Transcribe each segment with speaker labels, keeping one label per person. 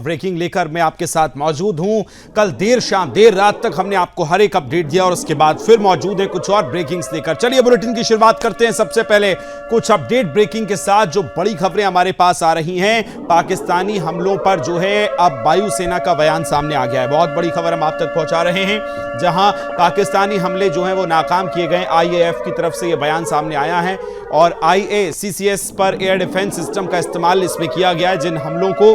Speaker 1: Breaking लेकर मैं आपके साथ मौजूद हूं। कल देर रात तक हमने आपको हर एक अपडेट दिया और उसके बाद फिर मौजूद है कुछ और ब्रेकिंग्स लेकर। चलिए बुलेटिन की शुरुआत करते हैं। सबसे पहले कुछ अपडेट ब्रेकिंग के साथ जो बड़ी खबरें हमारे पास आ रही हैं। पाकिस्तानी हमलों पर जो है अब वायुसेना का बयान सामने आ गया है। बहुत बड़ी खबर हम आप तक पहुंचा रहे हैं, जहां पाकिस्तानी हमले जो हैं वो नाकाम किए गए। IAF की तरफ से यह बयान सामने आया है और IACCS पर एयर डिफेंस सिस्टम का इस्तेमाल इसमें किया गया है। जिन हमलों को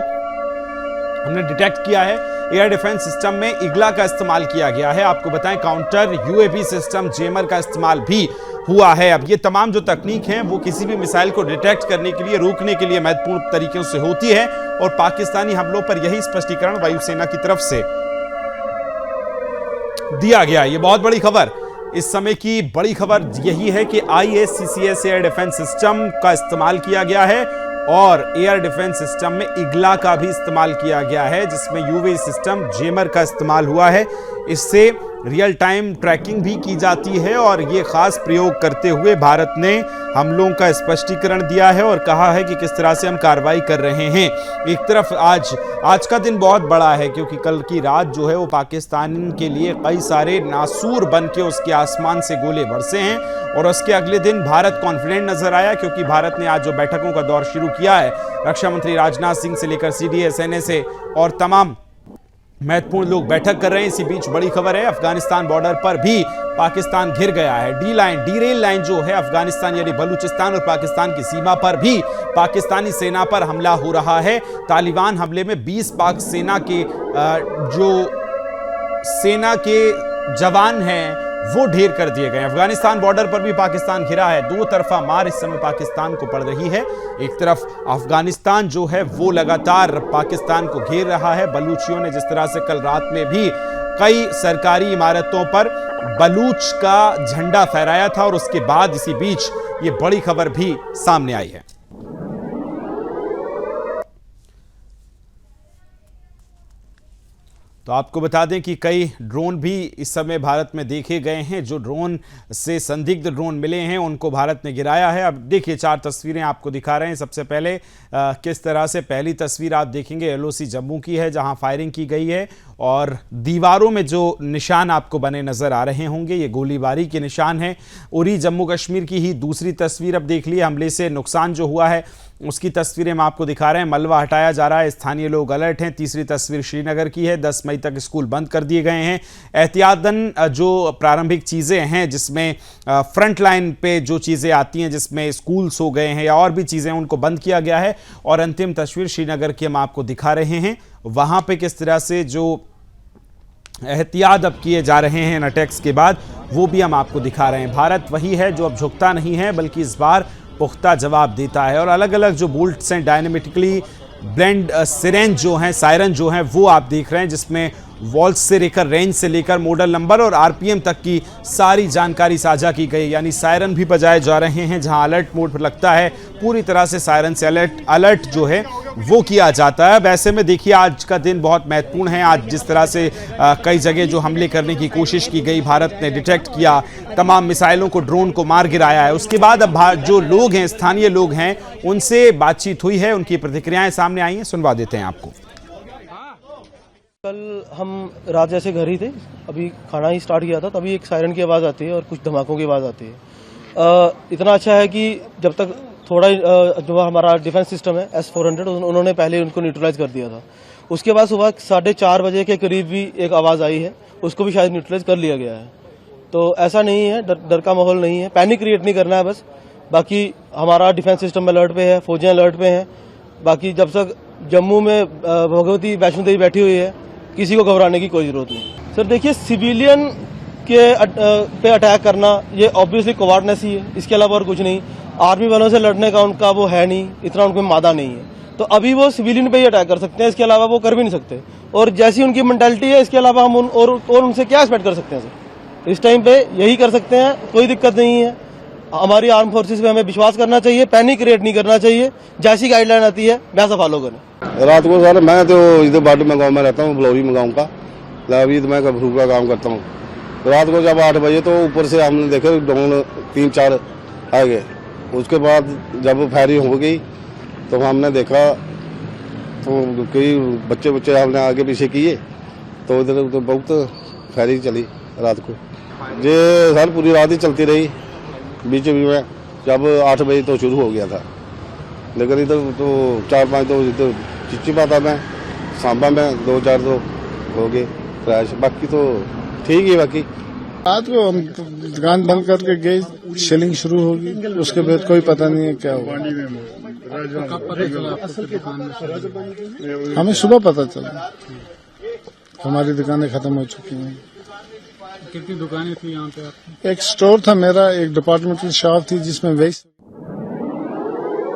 Speaker 1: हमने डिटेक्ट किया है, एयर डिफेंस सिस्टम में इग्ला का इस्तेमाल किया गया है। आपको बताएं काउंटर UAV सिस्टम जेमर का इस्तेमाल भी हुआ है। अब ये तमाम जो तकनीक है वो किसी भी मिसाइल को डिटेक्ट करने के लिए, रोकने के लिए महत्वपूर्ण तरीकों से होती है और पाकिस्तानी हमलों पर यही स्पष्टीकरण वायुसेना की तरफ से दिया गया। ये बहुत बड़ी खबर, इस समय की बड़ी खबर यही है कि IACCS एयर डिफेंस सिस्टम का इस्तेमाल किया गया है और एयर डिफेंस सिस्टम में इग्ला का भी इस्तेमाल किया गया है, जिसमें UAV सिस्टम जेमर का इस्तेमाल हुआ है। इससे रियल टाइम ट्रैकिंग भी की जाती है और ये खास प्रयोग करते हुए भारत ने हमलों का स्पष्टीकरण दिया है और कहा है कि किस तरह से हम कार्रवाई कर रहे हैं। एक तरफ आज का दिन बहुत बड़ा है क्योंकि कल की रात जो है वो पाकिस्तान के लिए कई सारे नासूर बन के उसके आसमान से गोले बरसे हैं और उसके अगले दिन भारत कॉन्फिडेंट नजर आया क्योंकि भारत ने आज जो बैठकों का दौर शुरू किया है, रक्षा मंत्री राजनाथ सिंह से लेकर CDS NSA और तमाम महत्वपूर्ण लोग बैठक कर रहे हैं। इसी बीच बड़ी खबर है, अफगानिस्तान बॉर्डर पर भी पाकिस्तान घिर गया है। डी रेल लाइन जो है अफगानिस्तान यानी बलूचिस्तान और पाकिस्तान की सीमा पर भी पाकिस्तानी सेना पर हमला हो रहा है। तालिबान हमले में 20 पाक सेना के जो सेना के जवान हैं वो ढेर कर दिए गए। अफगानिस्तान बॉर्डर पर भी पाकिस्तान घिरा है। दो तरफा मार इस समय पाकिस्तान को पड़ रही है। एक तरफ अफगानिस्तान जो है वो लगातार पाकिस्तान को घेर रहा है। बलूचियों ने जिस तरह से कल रात में भी कई सरकारी इमारतों पर बलूच का झंडा फहराया था और उसके बाद इसी बीच ये बड़ी खबर भी सामने आई है। तो आपको बता दें कि कई ड्रोन भी इस समय भारत में देखे गए हैं। जो ड्रोन से संदिग्ध ड्रोन मिले हैं उनको भारत ने गिराया है। अब देखिए 4 तस्वीरें आपको दिखा रहे हैं। सबसे पहले किस तरह से पहली तस्वीर आप देखेंगे LOC जम्मू की है, जहां फायरिंग की गई है और दीवारों में जो निशान आपको बने नजर आ रहे होंगे ये गोलीबारी के निशान हैं। उरी जम्मू कश्मीर की ही दूसरी तस्वीर अब देख लिए, हमले से नुकसान जो हुआ है उसकी तस्वीरें हम आपको दिखा रहे हैं। मलबा हटाया जा रहा है, स्थानीय लोग अलर्ट हैं। तीसरी तस्वीर श्रीनगर की है, 10 मई तक स्कूल बंद कर दिए गए हैं। एहतियातन जो प्रारंभिक चीज़ें हैं जिसमें फ्रंट लाइन पे जो चीज़ें आती हैं जिसमें स्कूल्स हो गए हैं या और भी चीज़ें उनको बंद किया गया है। और अंतिम तस्वीर श्रीनगर की हम आपको दिखा रहे हैं, वहाँ पे किस तरह से जो एहतियात अब किए जा रहे हैं अटैक्स के बाद वो भी हम आपको दिखा रहे हैं। भारत वही है जो अब झुकता नहीं है बल्कि इस बार पुख्ता जवाब देता है और अलग अलग जो बोल्ट्स हैं डायनेमिकली ब्लेंड सिरेंज जो हैं, सायरन जो हैं वो आप देख रहे हैं, जिसमें वॉल्स से लेकर रेंज से लेकर मॉडल नंबर और RPM तक की सारी जानकारी साझा की गई। यानी सायरन भी बजाए जा रहे हैं, जहां अलर्ट मोड पर लगता है पूरी तरह से सायरन से अलर्ट जो है वो किया जाता है। वैसे में देखिए आज का दिन बहुत महत्वपूर्ण है। आज जिस तरह से कई जगह जो हमले करने की कोशिश की गई, भारत ने डिटेक्ट किया, तमाम मिसाइलों को, ड्रोन को मार गिराया है। उसके बाद अब जो लोग हैं, स्थानीय लोग हैं, उनसे बातचीत हुई है, उनकी प्रतिक्रियाएं सामने आई हैं, सुनवा देते हैं आपको।
Speaker 2: कल हम रात जैसे घर ही थे, अभी खाना ही स्टार्ट किया था, तभी एक सायरन की आवाज़ आती है और कुछ धमाकों की आवाज़ आती है। इतना अच्छा है कि जब तक थोड़ा जो हमारा डिफेंस सिस्टम है S-400 उन्होंने पहले उनको न्यूट्रलाइज कर दिया था। उसके बाद सुबह 4:30 बजे के करीब भी एक आवाज़ आई है, उसको भी शायद न्यूट्रलाइज कर लिया गया है। तो ऐसा नहीं है, डर का माहौल नहीं है, पैनिक क्रिएट नहीं करना है बस। बाकी हमारा डिफेंस सिस्टम अलर्ट पे है, फौजियाँ अलर्ट पे हैं। बाकी जब तक जम्मू में भगवती वैष्णो देवी बैठी हुई है, किसी को घबराने की कोई जरूरत नहीं। सर देखिए, सिविलियन के पे अटैक करना ये ऑब्वियसली कोवार्डनेस ही है, इसके अलावा और कुछ नहीं। आर्मी वालों से लड़ने का उनका वो है नहीं, इतना उनको मादा नहीं है, तो अभी वो सिविलियन पे ही अटैक कर सकते हैं, इसके अलावा वो कर भी नहीं सकते। और जैसी उनकी मेंटालिटी है, इसके अलावा हम उनसे क्या एक्सपेक्ट कर सकते हैं सर? इस टाइम पे यही कर सकते हैं, कोई दिक्कत नहीं है। हमारी आर्म फोर्सेस पे हमें विश्वास करना चाहिए, पैनिक क्रिएट नहीं करना चाहिए। जैसी गाइडलाइन आती है वैसा फॉलो करें।
Speaker 3: रात को सर मैं तो इधर बाडू में गाँव में रहता हूँ, बलौरी में गाँव का, अभी तो मैं भूख का काम करता हूँ। रात को जब 8 बजे तो ऊपर से हमने देखे ड्रोन 3-4 आ गए। उसके बाद जब फायरिंग हो गई तो हमने देखा तो कई बच्चे हमने आगे पीछे किए, तो इधर तो बहुत फायरिंग चली रात को। ये सर पूरी रात ही चलती रही, बीच में जब 8 बजे तो शुरू हो गया था, लेकिन इधर तो 4-5 तो इधर चिचिपाता में, सांबा में 2-4 तो हो गए क्रैश, बाकी तो ठीक ही। बाकी
Speaker 4: रात को हम दुकान बंद करके गए, शेलिंग शुरू होगी, उसके बाद कोई पता नहीं है क्या हुआ। हमें सुबह पता चला हमारी दुकानें खत्म हो चुकी हैं।
Speaker 5: कितनी दुकानें थी यहाँ पे आपकी?
Speaker 4: एक स्टोर था मेरा, एक डिपार्टमेंटल शॉप थी जिसमें वेस्ट।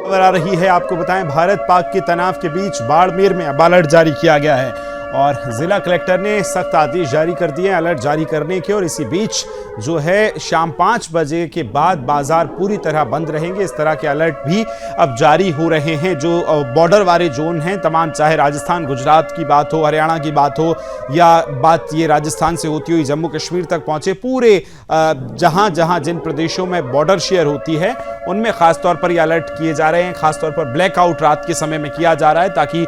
Speaker 1: खबर आ रही है, आपको बताएं, भारत पाक के तनाव के बीच बाड़मेर में अब अलर्ट जारी किया गया है और जिला कलेक्टर ने सख्त आदेश जारी कर दिए अलर्ट जारी करने के। और इसी बीच जो है शाम 5 बजे के बाद बाजार पूरी तरह बंद रहेंगे। इस तरह के अलर्ट भी अब जारी हो रहे हैं। जो बॉर्डर वाले जोन हैं तमाम, चाहे राजस्थान गुजरात की बात हो, हरियाणा की बात हो, या बात ये राजस्थान से होती हुई जम्मू कश्मीर तक पहुंचे, पूरे जहां जहां जिन प्रदेशों में बॉर्डर शेयर होती है उनमें खासतौर पर ये अलर्ट किए जा रहे हैं। खासतौर पर ब्लैकआउट रात के समय में किया जा रहा है ताकि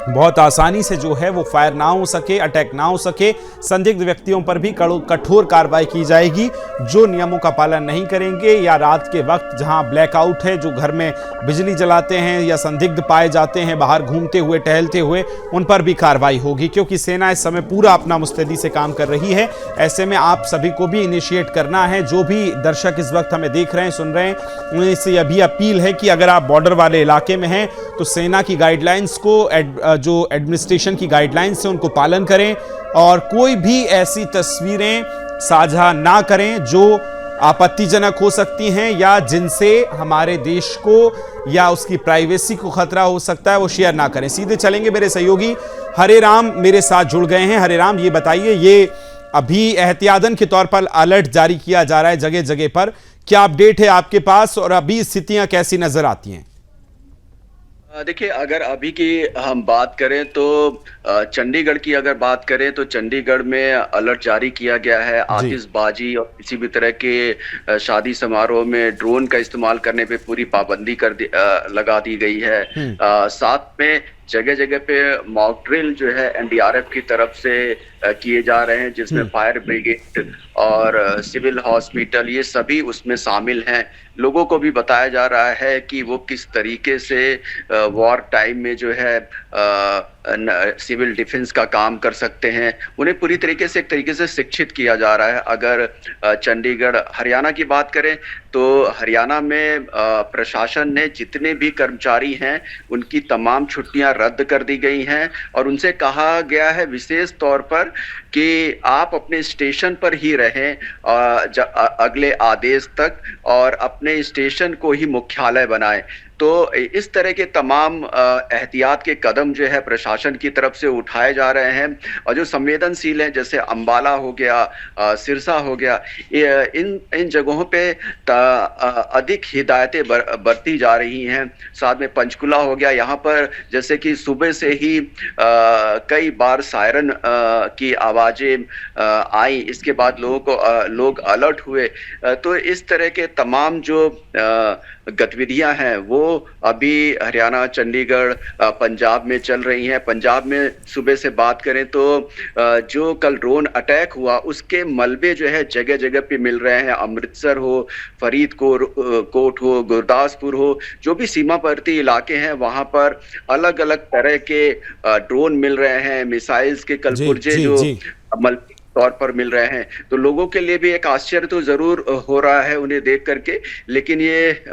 Speaker 1: बहुत आसानी से जो है वो फायर ना हो सके, अटैक ना हो सके। संदिग्ध व्यक्तियों पर भी कठोर कार्रवाई की जाएगी जो नियमों का पालन नहीं करेंगे या रात के वक्त जहां ब्लैकआउट है, जो घर में बिजली जलाते हैं या संदिग्ध पाए जाते हैं बाहर घूमते हुए टहलते हुए, उन पर भी कार्रवाई होगी। क्योंकि सेना इस समय पूरा अपना मुस्तैदी से काम कर रही है। ऐसे में आप सभी को भी इनिशिएट करना है। जो भी दर्शक इस वक्त हमें देख रहे हैं, सुन रहे हैं, उन्हें से अभी अपील है कि अगर आप बॉर्डर वाले इलाके में हैं तो सेना की गाइडलाइंस को, जो एडमिनिस्ट्रेशन की गाइडलाइंस है, उनको पालन करें और कोई भी ऐसी तस्वीरें साझा ना करें जो आपत्तिजनक हो सकती हैं या जिनसे हमारे देश को या उसकी प्राइवेसी को खतरा हो सकता है, वो शेयर ना करें। सीधे चलेंगे, मेरे सहयोगी हरे राम मेरे साथ जुड़ गए हैं। हरे राम, ये बताइए, ये अभी एहतियातन के तौर पर अलर्ट जारी किया जा रहा है जगह जगह पर, क्या अपडेट है आपके पास और अभी स्थितियां कैसी नजर आती हैं?
Speaker 6: देखिए, अगर अभी की हम बात करें तो चंडीगढ़ की अगर बात करें तो चंडीगढ़ में अलर्ट जारी किया गया है। आतिशबाजी और किसी भी तरह के शादी समारोह में ड्रोन का इस्तेमाल करने पे पूरी पाबंदी लगा दी गई है। साथ में जगह जगह पे मॉक ड्रिल जो है एनडीआरएफ की तरफ से किए जा रहे हैं, जिसमें फायर ब्रिगेड और सिविल हॉस्पिटल ये सभी उसमें शामिल हैं। लोगों को भी बताया जा रहा है कि वो किस तरीके से वॉर टाइम में जो है सिविल डिफेंस का काम कर सकते हैं। उन्हें पूरी तरीके से एक तरीके से शिक्षित किया जा रहा है। अगर चंडीगढ़ हरियाणा की बात करें तो हरियाणा में प्रशासन ने जितने भी कर्मचारी हैं उनकी तमाम छुट्टियां रद्द कर दी गई हैं और उनसे कहा गया है विशेष तौर पर कि आप अपने स्टेशन पर ही रहें अगले आदेश तक और अपने स्टेशन को ही मुख्यालय बनाएं। तो इस तरह के तमाम एहतियात के कदम जो है प्रशासन की तरफ से उठाए जा रहे हैं और जो संवेदनशील हैं, जैसे अंबाला हो गया, सिरसा हो गया, इन जगहों पे अधिक हिदायतें बरती जा रही हैं। साथ में पंचकुला हो गया, यहाँ पर जैसे कि सुबह से ही कई बार सायरन की आवाजें आई, इसके बाद लोग अलर्ट हुए। तो इस तरह के तमाम जो गतिविधियां हैं वो अभी हरियाणा, चंडीगढ़, पंजाब में चल रही हैं। पंजाब में सुबह से बात करें तो जो कल ड्रोन अटैक हुआ उसके मलबे जो है जगह जगह पे मिल रहे हैं। अमृतसर हो, फरीदकोट हो, गुरदासपुर हो, जो भी सीमावर्ती इलाके हैं वहां पर अलग अलग तरह के ड्रोन मिल रहे हैं। मिसाइल्स के कल पुर्जे जो मलबे तौर पर मिल रहे हैं। तो लोगों के लिए भी एक आश्चर्य तो जरूर हो रहा है उन्हें देख करके, लेकिन ये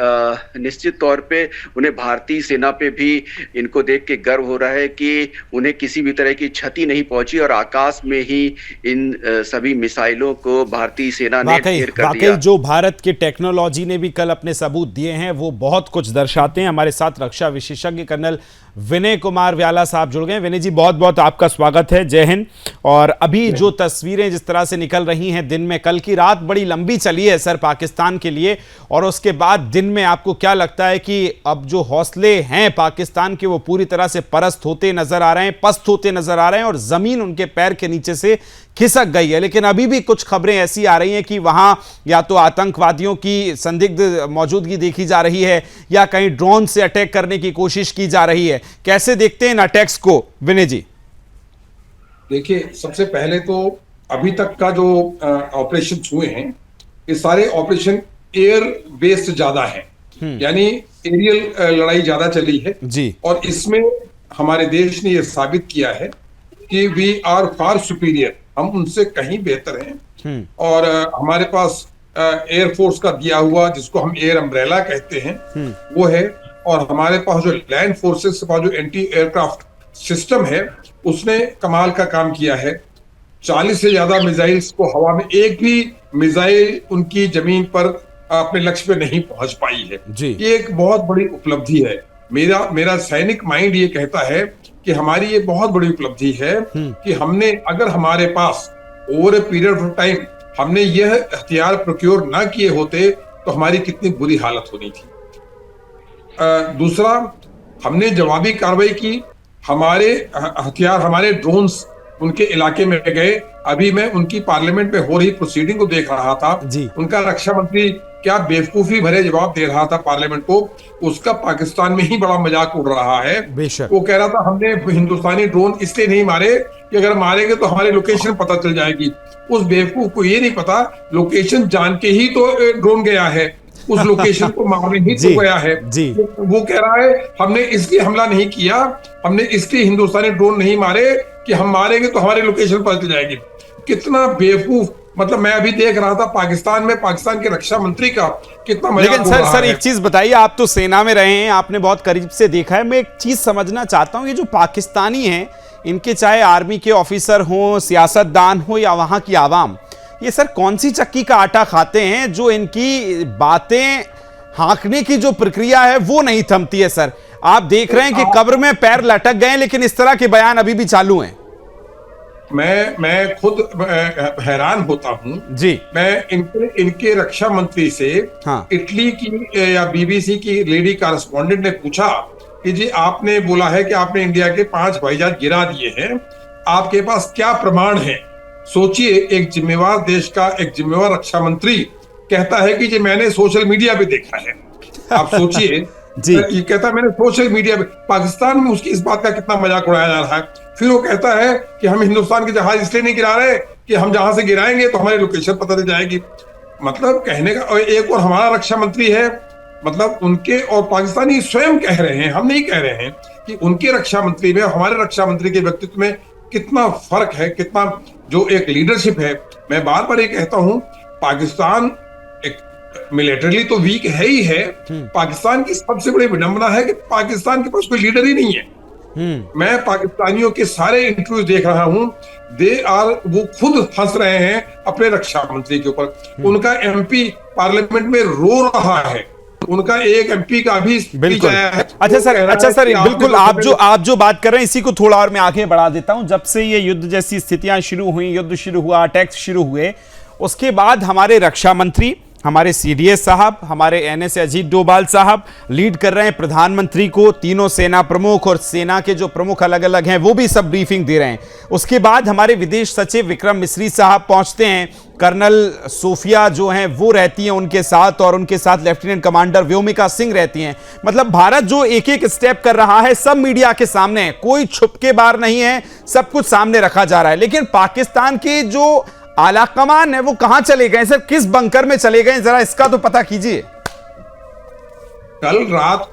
Speaker 6: निश्चित तौर पे उन्हें भारतीय सेना पे भी इनको देख के गर्व हो रहा है कि उन्हें किसी भी तरह की क्षति नहीं पहुंची और आकाश में ही इन सभी मिसाइलों को भारतीय सेना ने ढेर कर दिया।
Speaker 1: जो भारत के टेक्नोलॉजी ने भी कल अपने सबूत दिए हैं वो बहुत कुछ दर्शाते हैं। हमारे साथ रक्षा विशेषज्ञ कर्नल विनय कुमार व्याला साहब जुड़ गए। विनय जी, बहुत बहुत आपका स्वागत है, जय हिंद। और अभी जो तस्वीरें जिस तरह से निकल रही हैं दिन में, कल की रात बड़ी लंबी चली है सर पाकिस्तान के लिए, और उसके बाद दिन में आपको क्या लगता है कि अब जो हौसले हैं पाकिस्तान के वो पूरी तरह से पस्त होते नजर आ रहे हैं और जमीन उनके पैर के नीचे से खिसक गई है? लेकिन अभी भी कुछ खबरें ऐसी आ रही हैं कि वहां या तो आतंकवादियों की संदिग्ध मौजूदगी देखी जा रही है या कहीं ड्रोन से अटैक करने की कोशिश की जा रही है। कैसे देखते हैं इन अटैक्स को विनय जी?
Speaker 7: देखिए, सबसे पहले तो अभी तक का जो ऑपरेशन हुए हैं, ये सारे ऑपरेशन एयर बेस्ड ज्यादा है, यानी एरियल लड़ाई ज्यादा चली है
Speaker 1: जी। और
Speaker 7: इसमें हमारे देश ने यह साबित किया है कि वी आर फार सुपीरियर, हम उनसे कहीं बेहतर हैं। और हमारे पास एयरफोर्स का दिया हुआ, जिसको हम एयर अम्ब्रेला कहते हैं, वो है। और हमारे पास जो लैंड फोर्सेस का जो एंटी एयरक्राफ्ट सिस्टम है, उसने कमाल का काम किया है। 40 से ज्यादा मिसाइल्स को हवा में, एक भी मिसाइल उनकी जमीन पर अपने लक्ष्य पे नहीं पहुंच पाई है जी। ये एक बहुत बड़ी उपलब्धि है। मेरा सैनिक माइंड ये कहता है कि हमारी ये बहुत बड़ी उपलब्धि है कि हमने, अगर हमारे पास over a period of time हमने यह हथियार प्रोक्योर ना किए होते तो हमारी कितनी बुरी हालत होनी थी। दूसरा, हमने जवाबी कार्रवाई की, हमारे हथियार, हमारे ड्रोन्स उनके इलाके में गए। अभी मैं उनकी पार्लियामेंट में हो रही प्रोसीडिंग को देख रहा था जी। उनका रक्षा मंत्री क्या बेवकूफी भरे जवाब दे रहा था पार्लियामेंट को, उसका पाकिस्तान में ही बड़ा मजाक उड़ रहा है। वो कह रहा था हमने हिंदुस्तानी ड्रोन इसलिए नहीं मारे कि अगर मारेंगे तो हमारी लोकेशन पता चल जाएगी। उस बेवकूफ को ये नहीं पता लोकेशन जान के ही तो ड्रोन गया है, उस लोकेशन को मारने ही तो गया है जी। वो कह रहा है हमने इसलिए हमला नहीं किया, हमने इसलिए हिंदुस्तानी ड्रोन नहीं मारे कि हम मारेंगे तो हमारी लोकेशन पता चल जाएगी। कितना बेवकूफ, मतलब मैं अभी देख रहा था पाकिस्तान में पाकिस्तान के रक्षा मंत्री का कितना मजाक।
Speaker 1: लेकिन सर एक चीज बताइए, आप तो सेना में रहे हैं, आपने बहुत करीब से देखा है। मैं एक चीज समझना चाहता हूं, ये जो पाकिस्तानी हैं, इनके चाहे आर्मी के ऑफिसर हो, सियासतदान हो या वहां की आवाम, ये सर कौन सी चक्की का आटा खाते हैं जो इनकी बातें हाँकने की जो प्रक्रिया है वो नहीं थमती है? सर आप देख रहे हैं कि कब्र में पैर लटक गए, लेकिन इस तरह के बयान अभी भी चालू हैं।
Speaker 7: मैं खुद हैरान होता हूं जी। मैं इनके रक्षा मंत्री से इटली की या बीबीसी की लेडी कॉरेस्पॉन्डेंट ने पूछा कि जी आपने बोला है कि आपने इंडिया के 5 हवाई जहाज गिरा दिए हैं, आपके पास क्या प्रमाण है? सोचिए, एक जिम्मेवार देश का एक जिम्मेवार रक्षा मंत्री कहता है कि जी मैंने सोशल मीडिया पे देखा है। आप सोचिए ये कहता है मैंने सोशल मीडिया पे, पाकिस्तान में उसकी इस बात का कितना मजाक उड़ाया जा रहा है। फिर वो कहता है कि हम हिंदुस्तान के जहाज इसलिए नहीं गिरा रहे कि हम जहां से गिराएंगे तो हमारी लोकेशन पता चल जाएगी। मतलब कहने का, और एक और हमारा रक्षा मंत्री है, मतलब उनके, और पाकिस्तानी स्वयं कह रहे हैं, हम नहीं कह रहे हैं, कि उनके रक्षा मंत्री में हमारे रक्षा मंत्री के व्यक्तित्व में कितना फर्क है, कितना जो एक लीडरशिप है। मैं बार बार ये कहता हूं, पाकिस्तान एक मिलिटरीली तो वीक है ही है। पाकिस्तान की सबसे बड़ी विडंबना है कि पाकिस्तान के पास कोई लीडर ही नहीं है। मैं पाकिस्तानियों के सारे इंटरव्यू देख रहा हूं, वो खुद फंस रहे हैं अपने रक्षा मंत्री के ऊपर। उनका एमपी पार्लियामेंट में रो रहा है, उनका एक एमपी का भी
Speaker 1: बिल्कुल
Speaker 7: है।
Speaker 1: अच्छा सर बिल्कुल आप जो बात कर रहे हैं इसी को थोड़ा और मैं आगे बढ़ा देता हूं। जब से ये युद्ध जैसी स्थितियां शुरू हुई, युद्ध शुरू हुआ, अटैक्स शुरू हुए, उसके बाद हमारे रक्षा मंत्री, हमारे सीडीएस साहब, हमारे एनएस अजीत डोभाल साहब लीड कर रहे हैं प्रधानमंत्री को, तीनों सेना प्रमुख और सेना के जो प्रमुख अलग अलग हैं वो भी सब ब्रीफिंग दे रहे हैं। उसके बाद हमारे विदेश सचिव विक्रम मिस्री साहब पहुंचते हैं, कर्नल सोफिया जो हैं वो रहती हैं उनके साथ, और उनके साथ लेफ्टिनेंट कमांडर व्योमिका सिंह रहती हैं। मतलब भारत जो एक एक स्टेप कर रहा है सब मीडिया के सामने है, कोई छुप के बाहर नहीं है, सब कुछ सामने रखा जा रहा है। लेकिन पाकिस्तान के जो आला कमान है वो कहां चले गए सर, किस बंकर में चले गए, जरा इसका तो पता कीजिए।
Speaker 7: कल रात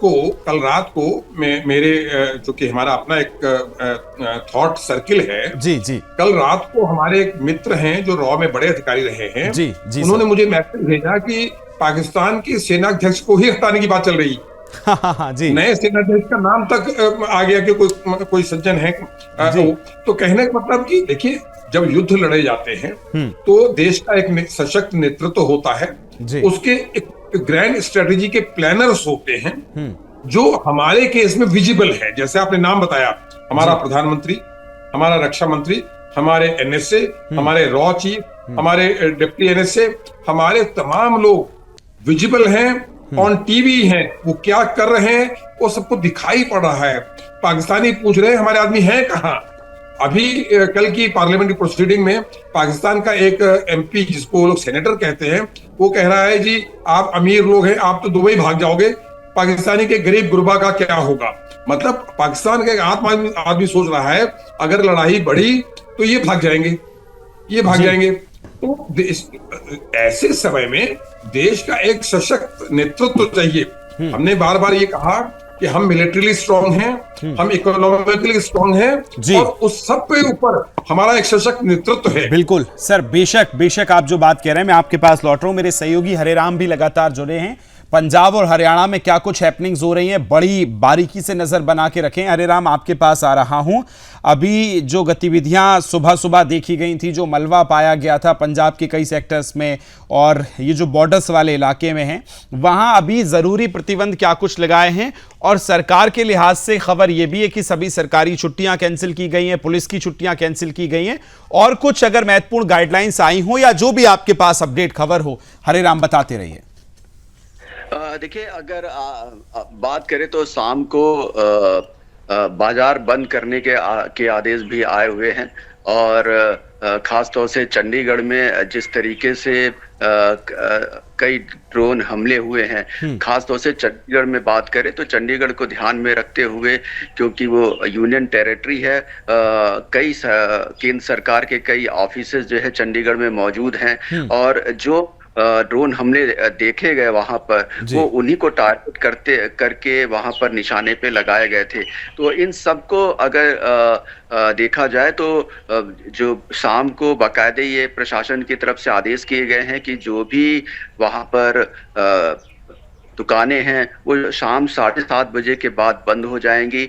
Speaker 7: को मेरे जो कि हमारा अपना एक थॉट सर्किल है जी, कल रात को हमारे एक मित्र हैं जो रॉ में बड़े अधिकारी रहे हैं जी, उन्होंने मुझे मैसेज भेजा कि पाकिस्तान के सेनाध्यक्ष को ही हटाने की बात चल रही। जी। नए सेनाध्यक्ष का नाम तक आ गया कि कोई सज्जन है। तो कहने का मतलब कि देखिए, जब युद्ध लड़े जाते हैं तो देश का एक सशक्त नेतृत्व होता है, उसके एक ग्रैंड स्ट्रेटेजी के प्लानर्स होते हैं जो हमारे केस में विजिबल है। जैसे आपने नाम बताया, हमारा प्रधानमंत्री, हमारा रक्षा मंत्री, हमारे एनएसए, हमारे रॉ चीफ, हमारे डिप्टी एनएसए, हमारे तमाम लोग विजिबल हैं, ऑन टीवी हैं, वो क्या कर रहे हैं वो सबको दिखाई पड़ रहा है। पाकिस्तानी पूछ रहे हैं हमारे आदमी हैं कहाँ। अभी कल की पार्लियामेंट्री प्रोसीडिंग में पाकिस्तान का एक एमपी, जिसको वो लोग सेनेटर कहते हैं, वो कह रहा है जी आप अमीर लोग हैं, आप तो दुबई भाग जाओगे, पाकिस्तानी के गरीब गुरबा का क्या होगा। मतलब पाकिस्तान का एक आदमी सोच रहा है अगर लड़ाई बढ़ी तो ये भाग जाएंगे, ये भाग जाएंगे। तो ऐसे समय में देश का एक सशक्त नेतृत्व चाहिए। हमने बार बार ये कहा कि हम मिलिट्रीली स्ट्रांग हैं, हम इकोनॉमिकली स्ट्रांग हैं, और उस सब पे ऊपर हमारा एक सशक्त नेतृत्व है।
Speaker 1: बिल्कुल सर, बेशक आप जो बात कह रहे हैं, मैं आपके पास लौट रहा हूं। मेरे सहयोगी हरेराम भी लगातार जुड़े हैं। पंजाब और हरियाणा में क्या कुछ हैपनिंग्स हो रही हैं, बड़ी बारीकी से नजर बना के रखें। हरेराम, आपके पास आ रहा हूं। अभी जो गतिविधियां सुबह सुबह देखी गई थी, जो मलबा पाया गया था पंजाब के कई सेक्टर्स में और ये जो बॉर्डर्स वाले इलाके में हैं, वहां अभी जरूरी प्रतिबंध क्या कुछ लगाए हैं? और सरकार के लिहाज से खबर यह भी है कि सभी सरकारी छुट्टियां कैंसिल की गई हैं, पुलिस की छुट्टियां कैंसिल की गई हैं, और कुछ अगर महत्वपूर्ण गाइडलाइंस आई हो या जो भी आपके पास अपडेट खबर हो, हरेराम बताते रहिए।
Speaker 6: देखिए, अगर बात करें तो शाम को बाजार बंद करने के आदेश भी आए हुए हैं, और खास तौर से चंडीगढ़ में जिस तरीके से कई ड्रोन हमले हुए हैं, खास तौर से चंडीगढ़ में बात करें तो चंडीगढ़ को ध्यान में रखते हुए, क्योंकि वो यूनियन टेरिटरी है, कई केंद्र सरकार के कई ऑफिसेज जो है चंडीगढ़ में मौजूद हैं, और जो ड्रोन हमले देखे गए वहां पर, वो उन्हीं को टारगेट करके वहां पर निशाने पे लगाए गए थे। तो इन सबको अगर देखा जाए तो जो शाम को बाकायदे ये प्रशासन की तरफ से आदेश किए गए हैं कि जो भी वहां पर दुकानें हैं वो शाम 7:30 बजे के बाद बंद हो जाएंगी।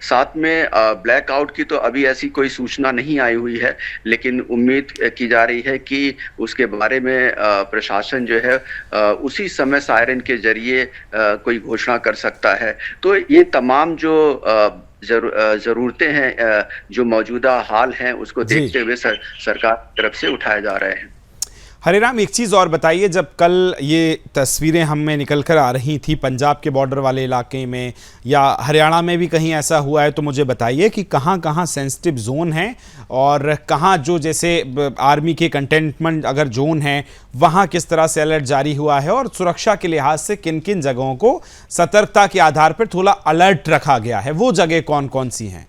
Speaker 6: साथ में ब्लैकआउट की तो अभी ऐसी कोई सूचना नहीं आई हुई है, लेकिन उम्मीद की जा रही है कि उसके बारे में प्रशासन जो है उसी समय सायरन के जरिए कोई घोषणा कर सकता है। तो ये तमाम जो जरूरतें हैं, जो मौजूदा हाल हैं, उसको देखते हुए सरकार की तरफ से उठाए जा रहे हैं।
Speaker 1: हरेराम, एक चीज़ और बताइए, जब कल ये तस्वीरें हमें निकल कर आ रही थी पंजाब के बॉर्डर वाले इलाके में या हरियाणा में भी कहीं ऐसा हुआ है, तो मुझे बताइए कि कहाँ कहाँ सेंसिटिव जोन है और कहाँ जो जैसे आर्मी के कंटेनमेंट अगर जोन है वहाँ किस तरह से अलर्ट जारी हुआ है, और सुरक्षा के लिहाज से किन किन जगहों को सतर्कता के आधार पर थोड़ा अलर्ट रखा गया है, वो जगह कौन कौन सी हैं?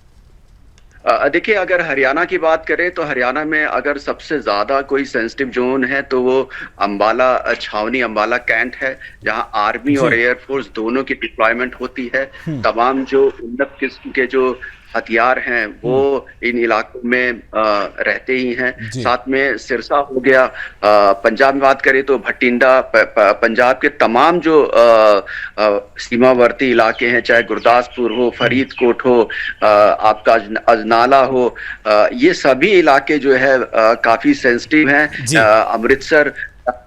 Speaker 6: देखिए, अगर हरियाणा की बात करें तो हरियाणा में अगर सबसे ज्यादा कोई सेंसिटिव जोन है तो वो अंबाला छावनी, अंबाला कैंट है, जहां आर्मी और एयरफोर्स दोनों की डिप्लॉयमेंट होती है। तमाम जो उन्नत किस्म के जो हथियार हैं वो इन इलाकों में रहते ही हैं। साथ में सिरसा हो गया। पंजाब में बात करें तो भटिंडा, पंजाब के तमाम जो सीमावर्ती इलाके हैं, चाहे गुरदासपुर हो, फरीदकोट हो, आपका अजनाला हो, ये सभी इलाके जो है काफी सेंसिटिव हैं। अमृतसर,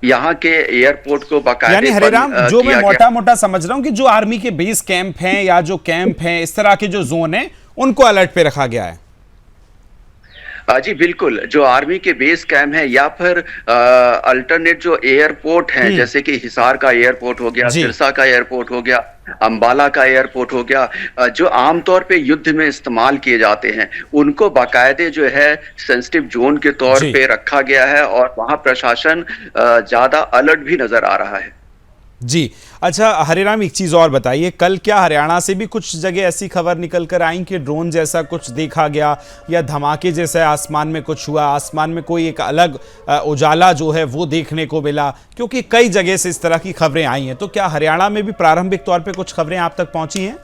Speaker 6: यहाँ के एयरपोर्ट को बाकायदे,
Speaker 1: यानी हरेराम, जो मैं मोटा मोटा समझ रहा हूँ कि जो आर्मी के बेस कैंप हैं या जो कैंप हैं, इस तरह के जो जोन है, उनको अलर्ट पे रखा गया है।
Speaker 6: जी बिल्कुल, जो आर्मी के बेस कैंप है या फिर अल्टरनेट जो एयरपोर्ट हैं, जैसे कि हिसार का एयरपोर्ट हो गया, सिरसा का एयरपोर्ट हो गया, अंबाला का एयरपोर्ट हो गया, जो आमतौर पे युद्ध में इस्तेमाल किए जाते हैं, उनको बाकायदे जो है सेंसिटिव जोन के तौर पे रखा गया है, और वहां प्रशासन ज्यादा अलर्ट भी नजर आ रहा है।
Speaker 1: जी अच्छा हरेराम, एक चीज़ और बताइए, कल क्या हरियाणा से भी कुछ जगह ऐसी खबर निकल कर आई कि ड्रोन जैसा कुछ देखा गया या धमाके जैसा आसमान में कुछ हुआ, आसमान में कोई एक अलग उजाला जो है वो देखने को मिला? क्योंकि कई जगह से इस तरह की खबरें आई हैं, तो क्या हरियाणा में भी प्रारंभिक तौर पे कुछ खबरें आप तक पहुंची हैं?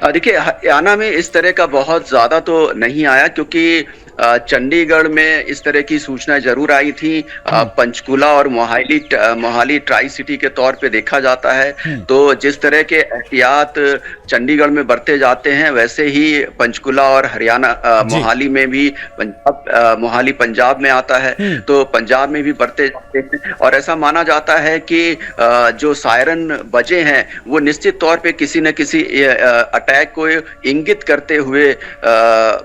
Speaker 6: देखिए, हरियाणा में इस तरह का बहुत ज्यादा तो नहीं आया, क्योंकि चंडीगढ़ में इस तरह की सूचना जरूर आई थी। पंचकुला और मोहाली ट्राई सिटी के तौर पे देखा जाता है। तो जिस तरह के एहतियात चंडीगढ़ में बरते जाते हैं, वैसे ही पंचकुला और हरियाणा मोहाली में भी, मोहाली पंजाब में आता है, तो पंजाब में भी बरते जाते हैं। और ऐसा माना जाता है कि जो सायरन बजे हैं वो निश्चित तौर पे किसी न किसी अटैक को इंगित करते हुए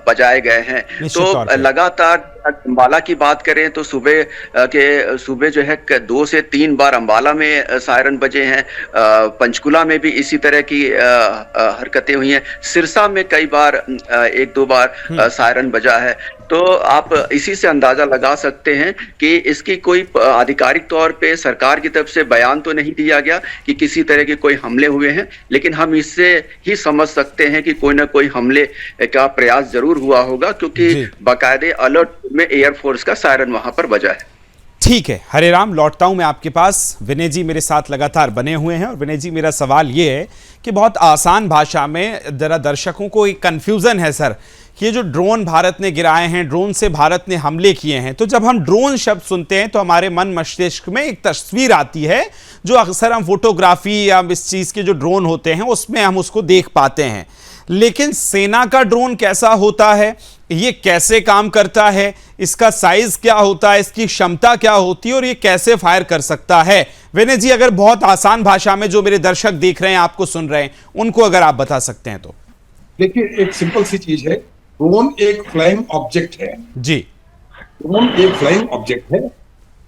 Speaker 6: बजाए गए हैं। तो लगातार अंबाला की बात करें तो सुबह जो है 2 से 3 बार अंबाला में सायरन बजे हैं। पंचकुला में भी इसी तरह की हरकतें हुई हैं। सिरसा में कई बार 1-2 बार सायरन बजा है। तो आप इसी से अंदाजा लगा सकते हैं कि इसकी कोई आधिकारिक तौर पे सरकार की तरफ से बयान तो नहीं दिया गया कि किसी तरह के कोई हमले हुए हैं, लेकिन हम इससे ही समझ सकते हैं कि कोई ना कोई हमले का प्रयास जरूर हुआ होगा, क्योंकि बाकायदे अलर्ट में एयरफोर्स का सायरन वहां पर बजा है।
Speaker 1: ठीक है हरे राम, लौटता हूं मैं आपके पास। विनय जी मेरे साथ लगातार बने हुए हैं और विनय जी मेरा सवाल ये है कि बहुत आसान भाषा में जरा दर्शकों को एक कंफ्यूजन है सर, कि ये जो ड्रोन भारत ने गिराए हैं, ड्रोन से भारत ने हमले किए हैं, तो जब हम ड्रोन शब्द सुनते हैं तो हमारे मन मस्तिष्क में एक तस्वीर आती है जो अक्सर हम फोटोग्राफी या इस चीज के जो ड्रोन होते हैं उसमें हम उसको देख पाते हैं। लेकिन सेना का ड्रोन कैसा होता है, ये कैसे काम करता है, इसका साइज क्या होता है, इसकी क्षमता क्या होती है और ये कैसे फायर कर सकता है? विनय जी अगर बहुत आसान भाषा में जो मेरे दर्शक देख रहे हैं, आपको सुन रहे हैं, उनको अगर आप बता सकते हैं तो।
Speaker 7: देखिए एक सिंपल सी चीज है, ड्रोन एक फ्लाइंग ऑब्जेक्ट है
Speaker 1: जी,
Speaker 7: ड्रोन एक फ्लाइंग ऑब्जेक्ट है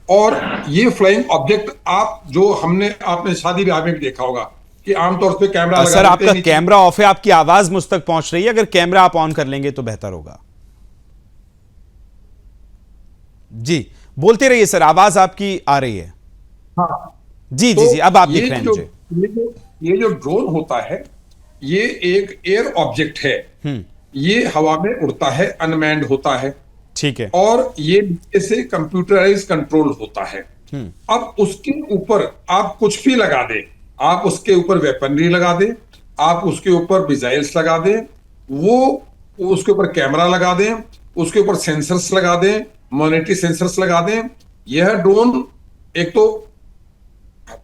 Speaker 7: और ये फ्लाइंग ऑब्जेक्ट आपने शादी ब्याह में भी देखा होगा कि आमतौर पे कैमरा लगा
Speaker 1: सर आपका कैमरा ऑफ है, आपकी आवाज मुझ तक पहुंच रही है, अगर कैमरा आप ऑन कर लेंगे तो बेहतर होगा। जी बोलते रहिए सर, आवाज आपकी आ रही है।
Speaker 7: हाँ
Speaker 1: जी
Speaker 7: तो
Speaker 1: जी अब आप दिख रहे हैं मुझे।
Speaker 7: ये जो ड्रोन होता है ये एक एयर ऑब्जेक्ट है, ये हवा में उड़ता है, अनमैन्ड होता है,
Speaker 1: ठीक है,
Speaker 7: और ये नीचे से कंप्यूटराइज कंट्रोल होता है। अब उसके ऊपर आप कुछ भी लगा दें, आप उसके ऊपर वेपनरी लगा दें, आप उसके ऊपर मिसाइल्स लगा दें, वो उसके ऊपर कैमरा लगा दें, उसके ऊपर सेंसर्स लगा दें, मॉनिटरी सेंसर्स लगा दें, यह ड्रोन एक तो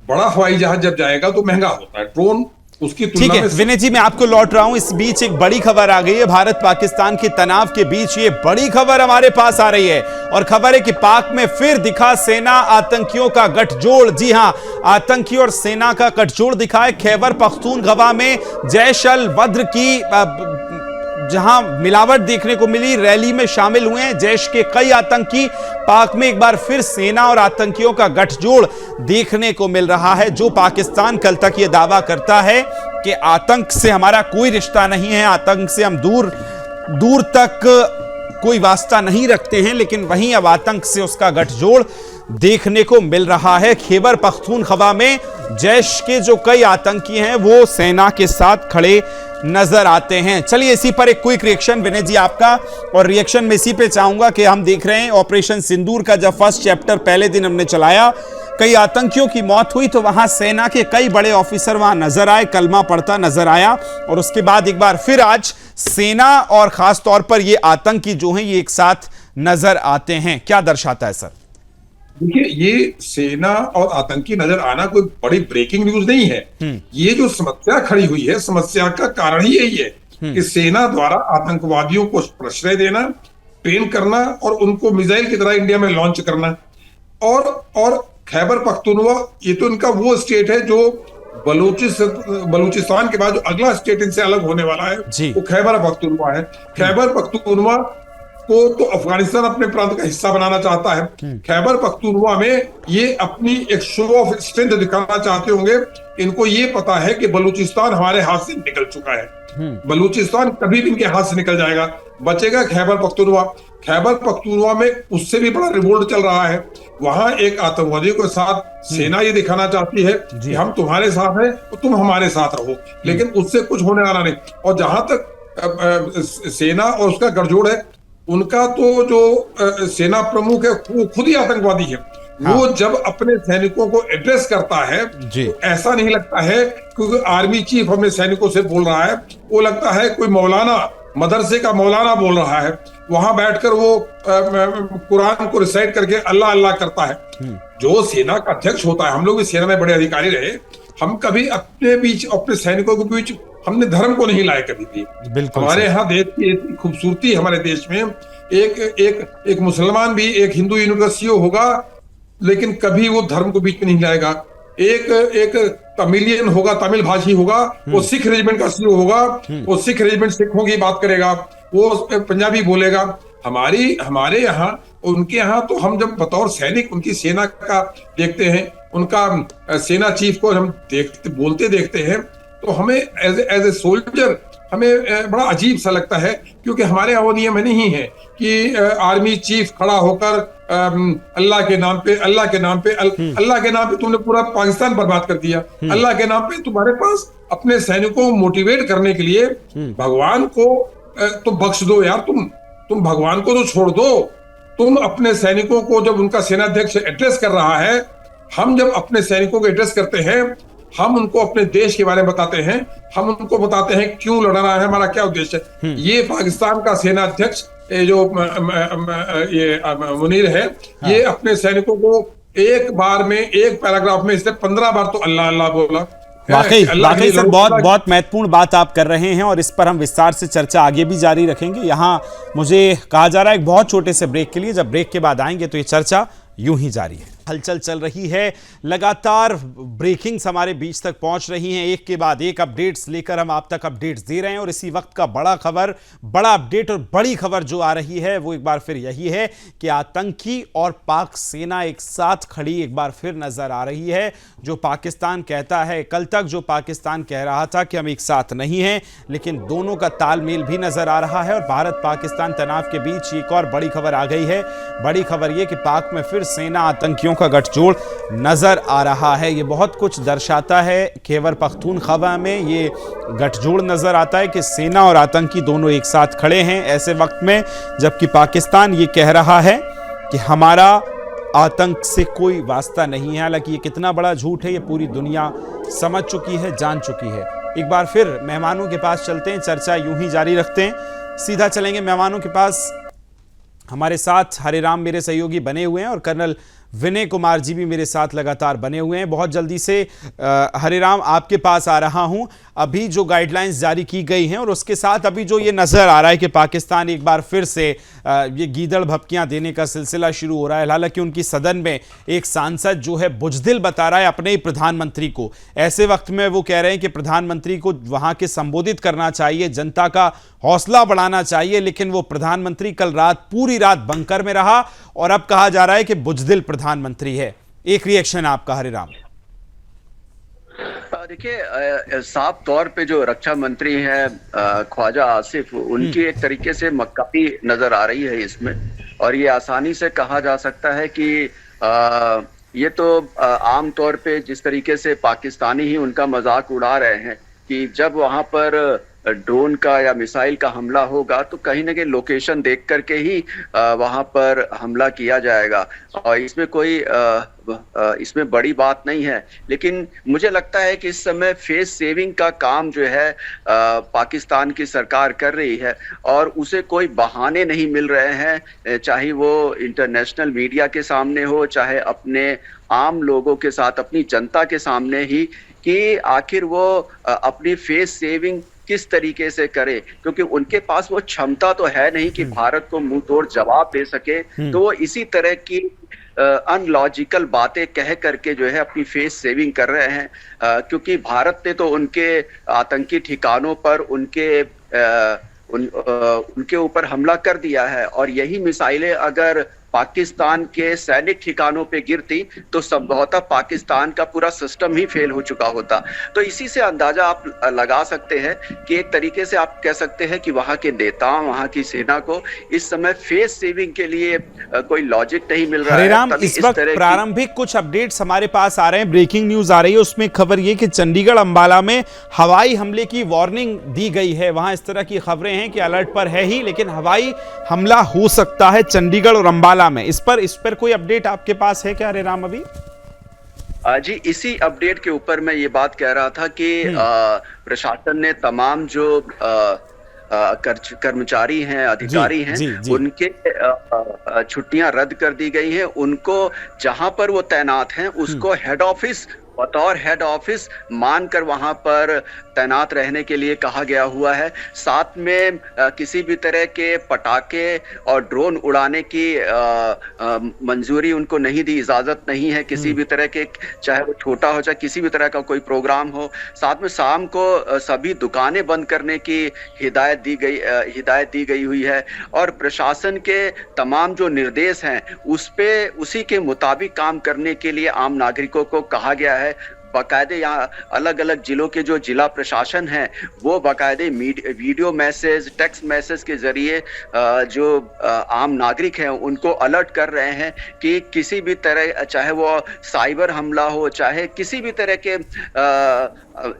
Speaker 7: बड़ा हवाई जहाज जब जाएगा तो महंगा होता है ड्रोन उसकी तुलना में।
Speaker 1: ठीक है विनय जी मैं आपको लौट रहा हूं। इस बीच एक बड़ी खबर आ गई है, भारत पाकिस्तान के तनाव के बीच ये बड़ी खबर हमारे पास आ रही है और खबर है कि पाक में फिर दिखा सेना आतंकियों का गठजोड़। जी हां, आतंकी और सेना का गठजोड़ दिखा है खैबर पख्तूनख्वा में। जैश अल वद्र की जहां मिलावट देखने को मिली, रैली में शामिल हुए हैं जैश के कई आतंकी। पाक में एक बार फिर सेना और आतंकियों का गठजोड़ देखने को मिल रहा है। जो पाकिस्तान कल तक यह दावा करता है कि आतंक से हमारा कोई रिश्ता नहीं है, आतंक से हम दूर दूर तक कोई वास्ता नहीं रखते हैं, लेकिन वहीं अब आतंक से उसका गठजोड़ देखने को मिल रहा है। खैबर पख्तूनख्वा में जैश के जो कई आतंकी हैं वो सेना के साथ खड़े नजर आते हैं। चलिए इसी पर एक क्विक रिएक्शन विनय जी आपका, और रिएक्शन में इसी पे चाहूंगा कि हम देख रहे हैं ऑपरेशन सिंदूर का जब फर्स्ट चैप्टर पहले दिन हमने चलाया, कई आतंकियों की मौत हुई, तो वहां सेना के कई बड़े ऑफिसर वहां नजर आए, कलमा पढ़ता नजर आया, और उसके बाद एक बार फिर आज सेना और खास तौर पर ये आतंकी जो हैं ये एक साथ नजर आते हैं। क्या दर्शाता है सर?
Speaker 7: देखिए ये सेना और आतंकी नजर आना कोई बड़ी ब्रेकिंग न्यूज नहीं है। ये जो समस्या खड़ी हुई है, समस्या का कारण ही यही है कि सेना द्वारा आतंकवादियों को प्रश्रय देना, ट्रेन करना और उनको मिसाइल की तरह इंडिया में लॉन्च करना। और खैबर पख्तूनख्वा ये तो इनका वो स्टेट है जो बलूचिस्तान के बाद जो अगला स्टेट इनसे अलग होने वाला है वो खैबर पख्तूनख्वा है। खैबर पख्तूनख्वा को तो अफगानिस्तान अपने प्रांत का हिस्सा बनाना चाहता है। खैबर पख्तूनख्वा में ये अपनी एक शो ऑफ स्ट्रेंथ दिखाना चाहते होंगे। इनको ये पता है कि बलूचिस्तान हमारे हाथ से निकल चुका है, बलूचिस्तान कभी भी इनके हाथ से निकल जाएगा, बचेगा खैबर पख्तूनख्वा। खैबर पख्तूनख्वा में उससे भी बड़ा रिवोल्ट चल रहा है। वहां एक आतंकवादियों के साथ सेना ये दिखाना चाहती है कि हम तुम्हारे साथ हैं तो तुम हमारे साथ रहो, लेकिन उससे कुछ होने वाला नहीं। और जहां तक सेना और उसका गठजोड़ है, उनका तो जो सेना प्रमुख है वो खुद ही आतंकवादी है। वो जब अपने सैनिकों को एड्रेस करता है तो ऐसा नहीं लगता है क्योंकि आर्मी चीफ हमें सैनिकों से बोल रहा है, वो लगता है कोई मौलाना, मदरसे का मौलाना बोल रहा है। वहां बैठकर वो कुरान को रिसाइट करके अल्लाह अल्लाह करता है। जो सेना का अध्यक्ष होता है, हम लोग भी सेना में बड़े अधिकारी रहे, हम कभी अपने बीच अपने सैनिकों के बीच हमने धर्म को नहीं लाया कभी भी। हमारे यहाँ देश की इतनी खूबसूरती, हमारे देश में एक मुसलमान भी एक हिंदू यूनिवर्सिटी होगा लेकिन कभी वो धर्म को बीच में नहीं लाएगा। एक तमिलियन होगा, तमिल भाषी होगा, वो सिख रेजिमेंट का सीओ होगा, वो सिख रेजिमेंट सिखों की बात करेगा, वो पंजाबी बोलेगा। हमारे यहाँ, उनके यहाँ तो हम जब बतौर सैनिक उनकी सेना का देखते हैं, उनका सेना चीफ को हम बोलते देखते हैं, तो हमें एज ए सोल्जर हमें बड़ा अजीब सा लगता है, क्योंकि हमारे यहाँ वो नियम नहीं है कि आर्मी चीफ खड़ा होकर अल्लाह के नाम पे अल्लाह के नाम पे तुमने पूरा पाकिस्तान बर्बाद कर दिया। अल्लाह के नाम पे तुम्हारे पास अपने सैनिकों को मोटिवेट करने के लिए भगवान को तो बख्श दो यार, तुम भगवान को तो छोड़ दो। तुम अपने सैनिकों को, जब उनका सेनाध्यक्ष एड्रेस कर रहा है, हम जब अपने सैनिकों को एड्रेस करते हैं, हम उनको अपने देश के बारे में बताते हैं, हम उनको बताते हैं क्यों लड़ना है, हमारा क्या उद्देश्य है। ये पाकिस्तान का सेनाध्यक्ष जो ये मुनीर है, ये अपने सैनिकों को एक बार में, एक पैराग्राफ में इसने 15 बार तो अल्लाह अल्लाह बोला।
Speaker 1: वाकई सर बहुत महत्वपूर्ण बात आप कर रहे हैं और इस पर हम विस्तार से चर्चा आगे भी जारी रखेंगे। यहाँ मुझे कहा जा रहा है एक बहुत छोटे से ब्रेक के लिए, जब ब्रेक के बाद आएंगे तो ये चर्चा यूं ही जारी है। हलचल चल रही है, लगातार ब्रेकिंग्स हमारे बीच तक पहुंच रही हैं, एक के बाद एक अपडेट्स लेकर हम आप तक अपडेट्स दे रहे हैं। और इसी वक्त का बड़ा अपडेट और बड़ी खबर जो आ रही है वो एक बार फिर यही है कि आतंकी और पाक सेना एक साथ खड़ी एक बार फिर नजर आ रही है। जो पाकिस्तान कहता है, कल तक जो पाकिस्तान कह रहा था कि हम एक साथ नहीं हैं, लेकिन दोनों का तालमेल भी नजर आ रहा है। और भारत पाकिस्तान तनाव के बीच एक और बड़ी खबर आ गई है। बड़ी खबर यह कि पाक में फिर सेना आतंकियों का गठजोड़ नजर आ रहा है। ये बहुत कुछ दर्शाता है। खैबर पख्तूनख्वा में ये गठजोड़ नजर आता है कि सेना और आतंकी दोनों एक साथ खड़े हैं ऐसे वक्त में, जबकि पाकिस्तान ये कह रहा है कि हमारा आतंक से कोई वास्ता नहीं है। हालांकि ये कितना बड़ा झूठ है ये पूरी दुनिया समझ चुकी है, जान चुकी है। एक बार फिर मेहमानों के पास चलते हैं, चर्चा यूं ही जारी रखते हैं। सीधा चलेंगे मेहमानों के पास। हमारे साथ हरिराम मेरे सहयोगी बने हुए हैं और कर्नल विनय कुमार जी भी मेरे साथ लगातार बने हुए हैं। बहुत जल्दी से हरिराम आपके पास आ रहा हूं। अभी जो गाइडलाइंस जारी की गई हैं और उसके साथ अभी जो ये नज़र आ रहा है कि पाकिस्तान एक बार फिर से ये गीदड़ भपकियां देने का सिलसिला शुरू हो रहा है। हालांकि उनकी सदन में एक सांसद जो है बुजदिल बता रहा है अपने ही प्रधानमंत्री को। ऐसे वक्त में वो कह रहे हैं कि प्रधानमंत्री को वहां के संबोधित करना चाहिए, जनता का हौसला बढ़ाना चाहिए, लेकिन वो प्रधानमंत्री कल रात पूरी रात बंकर में रहा और अब कहा जा रहा है कि बुजदिल प्रधानमंत्री है। एक रिएक्शन आपका हरिराम।
Speaker 6: देखिए, साफ तौर पे जो रक्षा मंत्री हैं ख्वाजा आसिफ, उनकी एक तरीके से मक्कारी नजर आ रही है इसमें। और ये आसानी से कहा जा सकता है कि ये तो आम तौर पे जिस तरीके से पाकिस्तानी ही उनका मजाक उड़ा रहे हैं कि जब वहां पर ड्रोन का या मिसाइल का हमला होगा तो कहीं ना कहीं लोकेशन देख करके ही वहां पर हमला किया जाएगा। और इसमें कोई इसमें बड़ी बात नहीं है। लेकिन मुझे लगता है कि इस समय फेस सेविंग का काम जो है पाकिस्तान की सरकार कर रही है और उसे कोई बहाने नहीं मिल रहे हैं, चाहे वो इंटरनेशनल मीडिया के सामने हो, चाहे अपने आम लोगों के साथ, अपनी जनता के सामने ही, कि आखिर वो अपनी फेस सेविंग किस तरीके से करे, क्योंकि उनके पास वो क्षमता तो है नहीं कि भारत को मुंह तोड़ जवाब दे सके। तो वो इसी तरह की अनलॉजिकल बातें कह करके जो है अपनी फेस सेविंग कर रहे हैं, क्योंकि भारत ने तो उनके आतंकी ठिकानों पर उनके ऊपर हमला कर दिया है। और यही मिसाइलें अगर पाकिस्तान के सैनिक ठिकानों पे गिरती तो संभवतः पाकिस्तान का पूरा सिस्टम ही फेल हो चुका होता। तो इसी से अंदाजा आप लगा सकते हैं कि एक तरीके से आप कह सकते हैं कि वहां के नेताओं, वहां की सेना को इस समय फेस सेविंग के लिए कोई लॉजिक नहीं मिल रहा है।
Speaker 1: हरिराम, इस वक्त प्रारंभिक कुछ अपडेट्स हमारे पास आ रहे हैं, ब्रेकिंग न्यूज आ रही है। उसमें खबर ये कि चंडीगढ़ अंबाला में हवाई हमले की वार्निंग दी गई है। वहां इस तरह की खबरें हैं कि अलर्ट पर है ही, लेकिन हवाई हमला हो सकता है चंडीगढ़ और अंबाला में। इस पर कोई अपडेट आपके पास है क्या हरिराम? अभी
Speaker 6: जी, इसी अपडेट के ऊपर मैं ये बात कह रहा था कि प्रशासन ने तमाम जो कर्मचारी हैं, अधिकारी हैं, उनके छुट्टियां रद्द कर दी गई हैं। उनको जहां पर वो तैनात हैं उसको हेड ऑफिस, बतौर हेड ऑफिस मानकर वहां पर तैनात रहने के लिए कहा गया हुआ है। साथ में किसी भी तरह के पटाखे और ड्रोन उड़ाने की मंजूरी उनको नहीं दी, इजाजत नहीं है किसी भी तरह के, चाहे वो छोटा हो चाहे किसी भी तरह का कोई प्रोग्राम हो। साथ में शाम को सभी दुकानें बंद करने की हिदायत दी गई हुई है। और प्रशासन के तमाम जो निर्देश हैं उसी के मुताबिक काम करने के लिए आम नागरिकों को कहा गया है। बाकायदे यहाँ अलग अलग जिलों के जो जिला प्रशासन हैं वो बाकायदे वीडियो मैसेज, टेक्स्ट मैसेज के जरिए जो आम नागरिक हैं उनको अलर्ट कर रहे हैं कि किसी भी तरह, चाहे वो साइबर हमला हो, चाहे किसी भी तरह के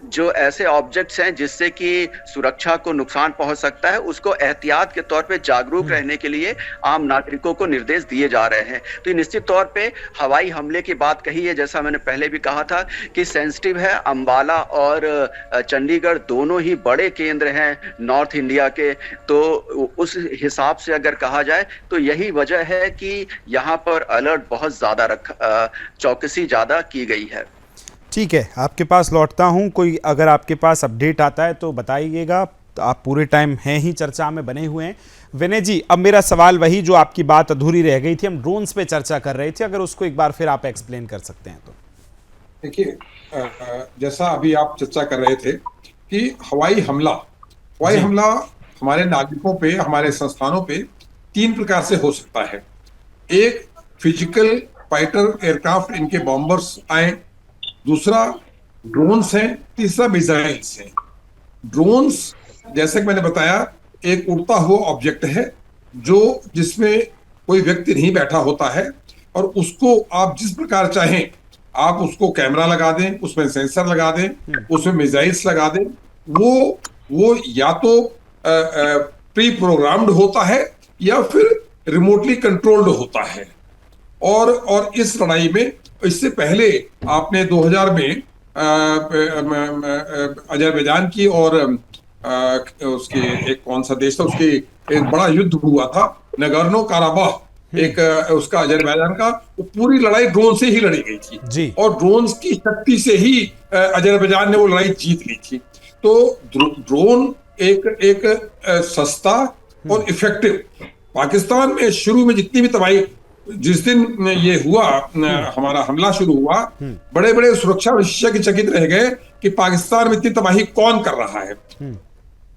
Speaker 6: जो ऐसे ऑब्जेक्ट्स हैं जिससे कि सुरक्षा को नुकसान पहुंच सकता है, उसको एहतियात के तौर पे जागरूक रहने के लिए आम नागरिकों को निर्देश दिए जा रहे हैं। तो निश्चित तौर पे हवाई हमले की बात कही है, जैसा मैंने पहले भी कहा था कि सेंसिटिव है। अंबाला और चंडीगढ़ दोनों ही बड़े केंद्र हैं नॉर्थ इंडिया के, तो उस हिसाब से अगर कहा जाए तो यही वजह है कि यहाँ पर अलर्ट बहुत ज्यादा चौकसी ज्यादा की गई है।
Speaker 1: ठीक है, आपके पास लौटता हूं। कोई अगर आपके पास अपडेट आता है तो बताइएगा। तो आप पूरे टाइम हैं ही चर्चा में बने हुए हैं। विनय जी, अब मेरा सवाल वही जो आपकी बात अधूरी रह गई थी, हम ड्रोन्स पे चर्चा कर रहे थे, अगर उसको एक बार फिर आप एक्सप्लेन कर सकते हैं तो।
Speaker 7: देखिए, जैसा अभी आप चर्चा कर रहे थे कि हवाई हमला हमारे नागरिकों पे, हमारे संस्थानों पे 3 प्रकार से हो सकता है। एक, फिजिकल फाइटर एयरक्राफ्ट, इनके बॉम्बर्स आए। दूसरा, ड्रोन्स हैं। तीसरा, मिसाइल्स हैं। ड्रोन्स, जैसे कि मैंने बताया, एक उड़ता हुआ ऑब्जेक्ट है जिसमें कोई व्यक्ति नहीं बैठा होता है, और उसको आप जिस प्रकार चाहें आप उसको कैमरा लगा दें, उसमें सेंसर लगा दें, उसमें मिसाइल्स लगा दें। वो या तो प्री प्रोग्राम्ड होता है या फिर रिमोटली कंट्रोल्ड होता है। और इस लड़ाई में, इससे पहले आपने 2000 में अजरबैजान की और उसके एक कौन सा देश था, उसके एक बड़ा युद्ध हुआ था, नगोर्नो काराबाख, एक उसका अजरबैजान का, वो पूरी लड़ाई ड्रोन से ही लड़ी गई थी
Speaker 1: जी।
Speaker 7: और ड्रोन की शक्ति से ही अजरबैजान ने वो लड़ाई जीत ली थी। तो ड्रोन एक सस्ता और इफेक्टिव, पाकिस्तान में शुरू में जितनी भी तबाही, जिस दिन ये हुआ, हमारा हमला शुरू हुआ, बड़े बड़े सुरक्षा विशेषज्ञ चकित रह गए कि पाकिस्तान में इतनी तबाही कौन कर रहा है।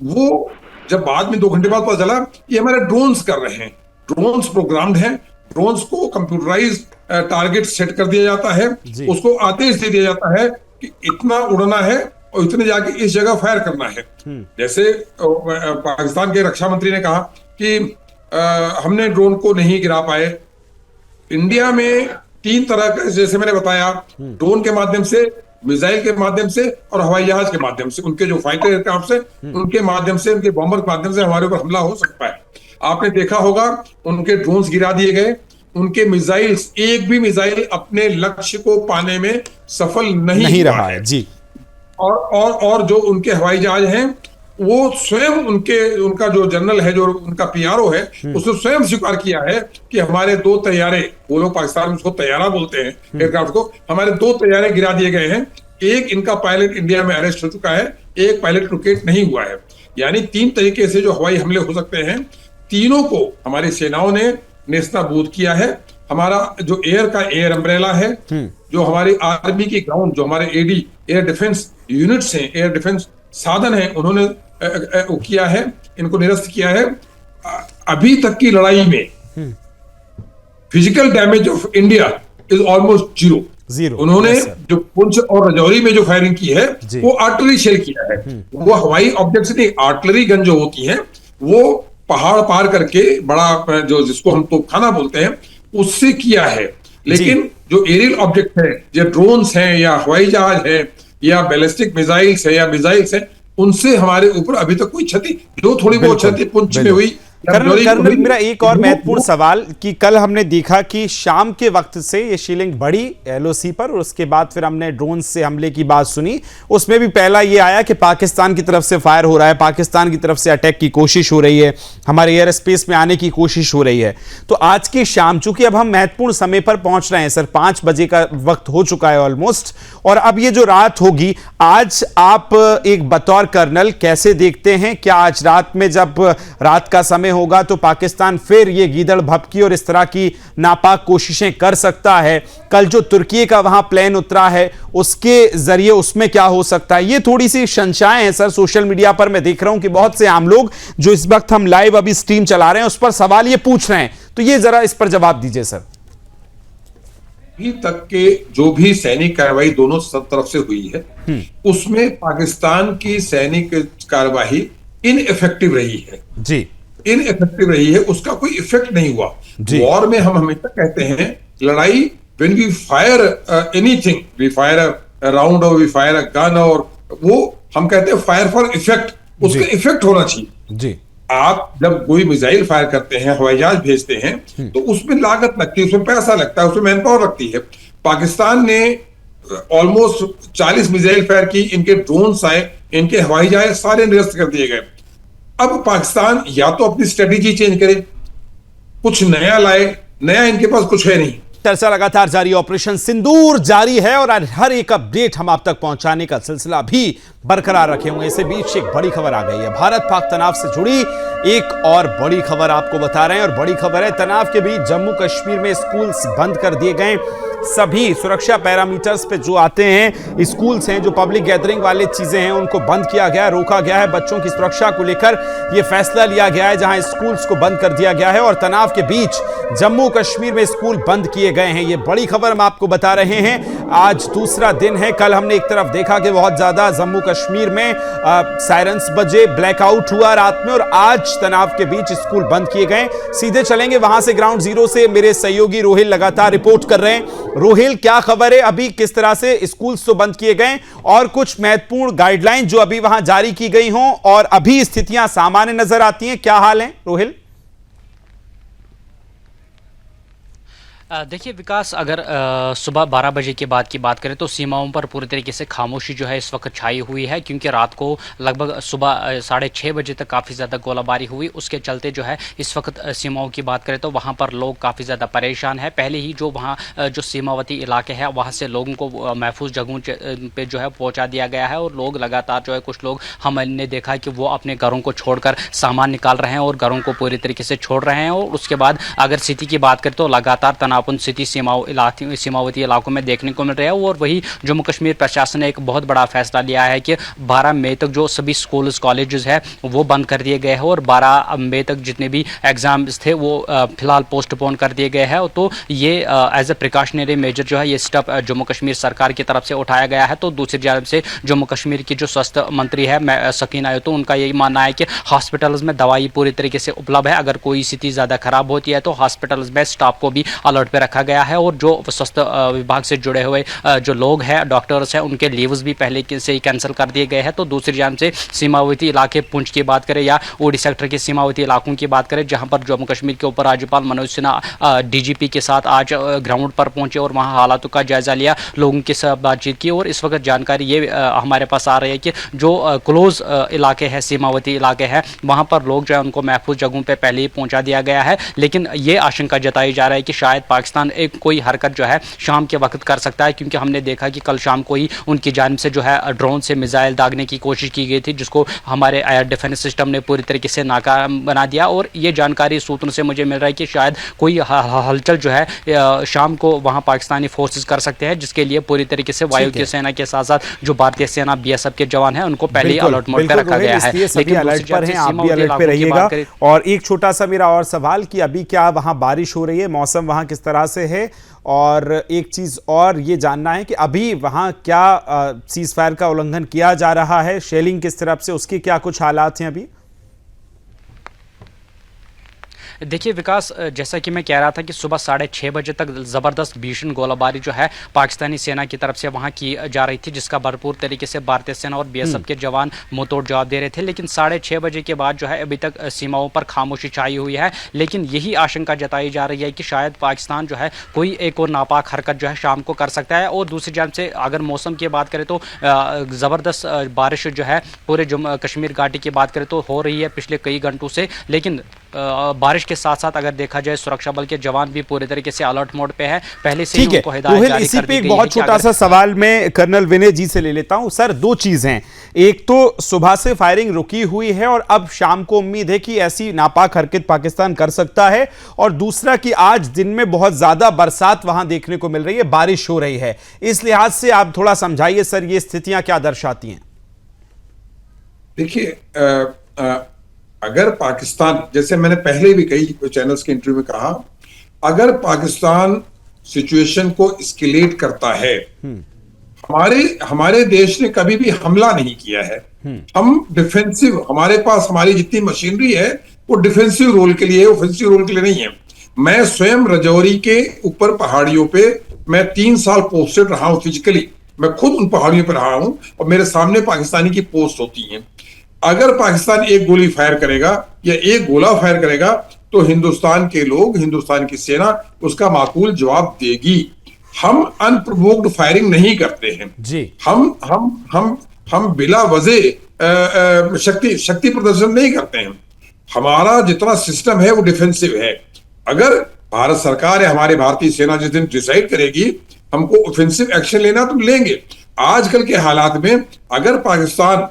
Speaker 7: वो जब बाद में 2 घंटे बाद पता चला ये हमारे ड्रोन्स कर रहे हैं। ड्रोन्स प्रोग्राम्ड हैं, ड्रोन्स को कंप्यूटराइज टारगेट सेट कर दिया जाता है, उसको आदेश दे दिया जाता है कि इतना उड़ना है और इतने जाके इस जगह फायर करना है। जैसे पाकिस्तान के रक्षा मंत्री ने कहा कि हमने ड्रोन को नहीं गिरा पाए। इंडिया में 3 तरह का, जैसे मैंने बताया, ड्रोन के माध्यम से, मिसाइल के माध्यम से और हवाई जहाज के माध्यम से, उनके जो फाइटर एयरक्राफ्ट है उनके माध्यम से, उनके बॉम्बर के माध्यम से हमारे ऊपर हमला हो सकता है। आपने देखा होगा उनके ड्रोन्स गिरा दिए गए, उनके मिसाइल्स, एक भी मिसाइल अपने लक्ष्य को पाने में सफल नहीं रहा है जी। और जो उनके हवाई जहाज हैं वो स्वयं, उनका जो जनरल है, जो उनका पीआरओ है, उसने स्वयं स्वीकार किया है कि हमारे 2 तैयारे, वो लोग पाकिस्तान में उसको तैयारा बोलते हैं एयरक्राफ्ट को, हमारे 2 तैयारे गिरा दिए गए हैं। एक इनका पायलट इंडिया में अरेस्ट हो चुका है, एक पायलट लोकेट नहीं हुआ है। यानी 3 तरीके से जो हवाई हमले हो सकते हैं, तीनों को हमारी सेनाओं ने नेस्तनाबूद किया है। हमारा जो एयर का एयर अम्ब्रेला है, जो हमारी आर्मी की ग्राउंड, जो हमारे एडी एयर डिफेंस यूनिट्स हैं, एयर डिफेंस साधन है, उन्होंने किया है, इनको निरस्त किया है। अभी तक की लड़ाई में physical damage of India is almost zero. उन्होंने जो पुंछ और रजौरी में जो फायरिंग की है वो आर्टिलरी शेल किया है, वो हवाई ऑब्जेक्ट से नहीं, आर्टिलरी गन जो होती है वो पहाड़ पार करके, बड़ा जो जिसको हम तोपखाना बोलते हैं, उससे किया है। लेकिन जो एरियल ऑब्जेक्ट है, जो ड्रोन्स हैं या हवाई जहाज है या बैलिस्टिक मिसाइल्स है या मिसाइल्स है, उनसे हमारे ऊपर अभी तक कोई क्षति, जो थोड़ी बहुत क्षति पुंछ में हुई।
Speaker 1: कर्नल, मेरा एक और महत्वपूर्ण सवाल कि कल हमने देखा कि शाम के वक्त से ये शीलिंग बढ़ी एलओसी पर, और उसके बाद फिर हमने ड्रोन से हमले की बात सुनी। उसमें भी पहला ये आया कि पाकिस्तान की तरफ से फायर हो रहा है, पाकिस्तान की तरफ से अटैक की कोशिश हो रही है, हमारे एयर स्पेस में आने की कोशिश हो रही है। तो आज की शाम, चूंकि अब हम महत्वपूर्ण समय पर पहुंच रहे हैं सर, 5 बजे का वक्त हो चुका है ऑलमोस्ट, और अब ये जो रात होगी, आज आप एक बतौर कर्नल कैसे देखते हैं? क्या आज रात में, जब रात का समय होगा, तो पाकिस्तान फिर ये गीदड़ भभकी और इस तरह की नापाक कोशिशें कर सकता है? कल जो तुर्की का वहां प्लेन उतरा है, उसके जरिए उसमें क्या हो सकता है? ये थोड़ी सी शंकाएं हैं सर। सोशल मीडिया पर मैं देख रहा हूं कि बहुत से आम लोग जो इस वक्त हम लाइव अभी स्ट्रीम चला रहे हैं उस पर सवाल ये पूछ रहे हैं, तो ये जरा इस पर जवाब दीजिए सर।
Speaker 7: अभी तक के जो भी सैनिक कार्रवाई दोनों सब तरफ से हुई है उसमें पाकिस्तान की सैनिक कार्रवाई इनइफेक्टिव रही है
Speaker 1: जी,
Speaker 7: इनइफेक्टिव रही है, उसका कोई इफेक्ट नहीं हुआ। वॉर में हम हमेशा कहते हैं लड़ाई when we fire anything, we fire a round और वी फायर अ गन, और वो हम कहते हैं फायर फॉर इफेक्ट, उसका इफेक्ट होना चाहिए
Speaker 1: जी।
Speaker 7: आप जब कोई मिसाइल फायर करते हैं, हवाई जहाज भेजते हैं, तो उसमें लागत लगती है, उसमें पैसा लगता है, उसमें मैन पावर लगती है। पाकिस्तान ने ऑलमोस्ट 40 मिसाइल फायर की, इनके ड्रोन्स आए, इनके हवाई जहाज सारे निरस्त कर दिए गए। अब पाकिस्तान या तो अपनी स्ट्रेटेजी चेंज करे, कुछ नया लाए, नया इनके पास कुछ है नहीं।
Speaker 1: चर्चा लगातार जारी, ऑपरेशन सिंदूर जारी है और हर एक अपडेट हम आप तक पहुंचाने का सिलसिला भी बरकरार रखे हुए। इसी बीच एक बड़ी खबर आ गई है, भारत पाक तनाव से जुड़ी एक और बड़ी खबर आपको बता रहे हैं। और बड़ी खबर है, तनाव के बीच जम्मू कश्मीर में स्कूल्स बंद कर दिए गए। सभी सुरक्षा पैरामीटर्स पे जो आते हैं स्कूल्स हैं, जो पब्लिक गैदरिंग वाले चीजें हैं, उनको बंद किया गया है, रोका गया है। बच्चों की सुरक्षा को लेकर यह फैसला लिया गया है, जहां स्कूल्स को बंद कर दिया गया है और तनाव के बीच जम्मू कश्मीर में स्कूल बंद किए गए हैं। ये बड़ी खबर हम आपको बता रहे हैं। आज दूसरा दिन है। कल हमने एक तरफ देखा कि बहुत ज्यादा जम्मू कश्मीर में सायरन्स बजे, ब्लैकआउट हुआ रात में, और आज तनाव के बीच स्कूल बंद किए गए। सीधे चलेंगे वहां से, ग्राउंड जीरो से मेरे सहयोगी रोहिल लगातार रिपोर्ट कर रहे हैं। रोहिल, क्या खबर है अभी, किस तरह से स्कूल्स तो बंद किए गए और कुछ महत्वपूर्ण गाइडलाइन जो अभी वहां जारी की गई हों, और अभी स्थितियां सामान्य नजर आती हैं, क्या हाल है रोहिल?
Speaker 8: देखिए विकास, अगर सुबह 12 बजे के बाद की बात करें तो सीमाओं पर पूरी तरीके से खामोशी जो है इस वक्त छाई हुई है, क्योंकि रात को लगभग सुबह 6:30 बजे तक काफ़ी ज़्यादा गोलाबारी हुई। उसके चलते जो है इस वक्त सीमाओं की बात करें तो वहाँ पर लोग काफ़ी ज़्यादा परेशान है। पहले ही जो वहाँ जो सीमावर्ती इलाके हैं वहाँ से लोगों को महफूज जगहों पे जो है पहुँचा दिया गया है, और लोग लगातार जो है, कुछ लोग हमने देखा कि वो अपने घरों को छोड़कर सामान निकाल रहे हैं और घरों को पूरी तरीके से छोड़ रहे हैं। और उसके बाद अगर स्थिति की बात करें तो लगातार तनाव स्थिति सीमावर्ती इलाकों में देखने को मिल रहा है। और वही जम्मू कश्मीर प्रशासन ने एक बहुत बड़ा फैसला लिया है कि 12 मई तक जो सभी स्कूल्स कॉलेजेस है वो बंद कर दिए गए हैं, और 12 मई तक जितने भी एग्जाम्स थे वो फिलहाल पोस्टपोन कर दिए गए हैं। तो ये एज ए प्रिकॉशनरी मेजर जो है ये स्टेप जम्मू कश्मीर सरकार की तरफ से उठाया गया है। तो दूसरी जानब से जम्मू कश्मीर की जो स्वास्थ्य मंत्री है सकीना आयो, तो उनका यही मानना है कि हॉस्पिटल्स में दवाई पूरी तरीके से उपलब्ध है। अगर कोई स्थिति ज़्यादा खराब होती है तो हॉस्पिटल्स में स्टाफ को भी अलर्ट पे रखा गया है, और जो स्वास्थ्य विभाग से जुड़े हुए जो लोग हैं, डॉक्टर्स हैं, उनके लीव्स भी पहले से ही कैंसिल कर दिए गए हैं। तो दूसरी जानब से सीमावर्ती इलाके पुंछ की बात करें या उड़ी सेक्टर के सीमावर्ती इलाकों की बात करें, जहां पर जम्मू कश्मीर के ऊपर राज्यपाल मनोज सिन्हा डीजीपी के साथ आज ग्राउंड पर पहुंचे और वहां हालातों का जायजा लिया, लोगों के साथ बातचीत की। और इस वक्त जानकारी ये हमारे पास आ रही है कि जो क्लोज इलाके हैं, सीमावर्ती इलाके हैं, वहां पर लोग जो है उनको महफूज जगहों पर पहले ही पहुंचा दिया गया है। लेकिन ये आशंका जताई जा रहा है कि शायद पाकिस्तान एक कोई हरकत जो है शाम के वक्त कर सकता है, क्योंकि हमने देखा कि कल शाम को ही उनकी जानिब से जो है ड्रोन से मिसाइल दागने की कोशिश की गई थी, जिसको हमारे एयर डिफेंस सिस्टम ने पूरी तरीके से नाकाम बना दिया। और ये जानकारी सूत्रों से मुझे मिल रहा है कि शायद कोई हलचल जो है शाम को वहां पाकिस्तानी फोर्सेस कर सकते हैं, जिसके लिए पूरी तरीके से वायु की सेना के साथ साथ जो भारतीय सेना BSF के जवान हैं उनको पहले ही अलर्ट मोड पर रखा गया है।
Speaker 1: लेकिन अलर्ट पर हैं, आप भी अलर्ट पे रहिएगा। और एक छोटा सा मेरा और सवाल कि अभी क्या वहां बारिश हो रही है, मौसम वहां किस तरह से है? और एक चीज और ये जानना है कि अभी वहां क्या सीज फायर का उल्लंघन किया जा रहा है, शेलिंग किस तरफ से, उसके क्या कुछ हालात हैं अभी?
Speaker 8: देखिए विकास, जैसा कि मैं कह रहा था कि सुबह 6:30 बजे तक ज़बरदस्त भीषण गोलाबारी जो है पाकिस्तानी सेना की तरफ से वहां की जा रही थी, जिसका भरपूर तरीके से भारतीय सेना और BSF के जवान मुंहतोड़ जवाब दे रहे थे। लेकिन 6:30 बजे के बाद जो है अभी तक सीमाओं पर खामोशी छाई हुई है। लेकिन यही आशंका जताई जा रही है कि शायद पाकिस्तान जो है कोई एक और नापाक हरकत जो है शाम को कर सकता है। और दूसरी जानब से अगर मौसम की बात करें तो ज़बरदस्त बारिश जो है पूरे जम्मू कश्मीर घाटी की बात करें तो हो रही है पिछले कई घंटों से। लेकिन बारिश के साथ साथ अगर देखा जाए सुरक्षा बल के जवान भी पूरे तरीके से अलर्ट मोड पे है, पहले से ही उनको हिदायत जारी
Speaker 1: इसी
Speaker 8: कर
Speaker 1: पे
Speaker 8: दी
Speaker 1: एक
Speaker 8: गई
Speaker 1: बहुत
Speaker 8: है कि
Speaker 1: छोटा सा सवाल मैं कर्नल विनय जी से ले लेता हूं। सर, दो चीज हैं, एक तो सुबह से फायरिंग रुकी हुई है और अब शाम को उम्मीद है कि ऐसी नापाक हरकत पाकिस्तान कर सकता है, और दूसरा कि आज दिन में बहुत ज्यादा बरसात वहां देखने को मिल रही है, बारिश हो रही है। इस लिहाज से आप थोड़ा समझाइए सर, ये स्थितियां क्या दर्शाती हैं?
Speaker 7: देखिए, अगर पाकिस्तान, जैसे मैंने पहले भी कई चैनल्स के इंटरव्यू में कहा, अगर पाकिस्तान सिचुएशन को एस्केलेट करता है। हमारे देश ने कभी भी हमला नहीं किया है। हम डिफेंसिव, हमारे पास हमारी जितनी मशीनरी है वो डिफेंसिव रोल के लिए, ऑफेंसिव रोल के लिए नहीं है। मैं स्वयं राजौरी के ऊपर पहाड़ियों पे मैं 3 साल पोस्टेड रहा हूं फिजिकली। मैं खुद उन पहाड़ियों पर रहा हूं और मेरे सामने पाकिस्तानी की पोस्ट होती है। अगर पाकिस्तान एक गोली फायर करेगा या एक गोला फायर करेगा तो हिंदुस्तान के लोग, हिंदुस्तान की सेना उसका माकूल जवाब देगी। हम अनप्रोवोक्ड फायरिंग नहीं करते हैं जी। हम बिला वजह शक्ति प्रदर्शन नहीं करते हैं। हमारा जितना सिस्टम है वो डिफेंसिव है। अगर भारत सरकार या हमारी भारतीय सेना जिस दिन डिसाइड करेगी हमको ऑफेंसिव एक्शन लेना तो लेंगे। आजकल के हालात में अगर पाकिस्तान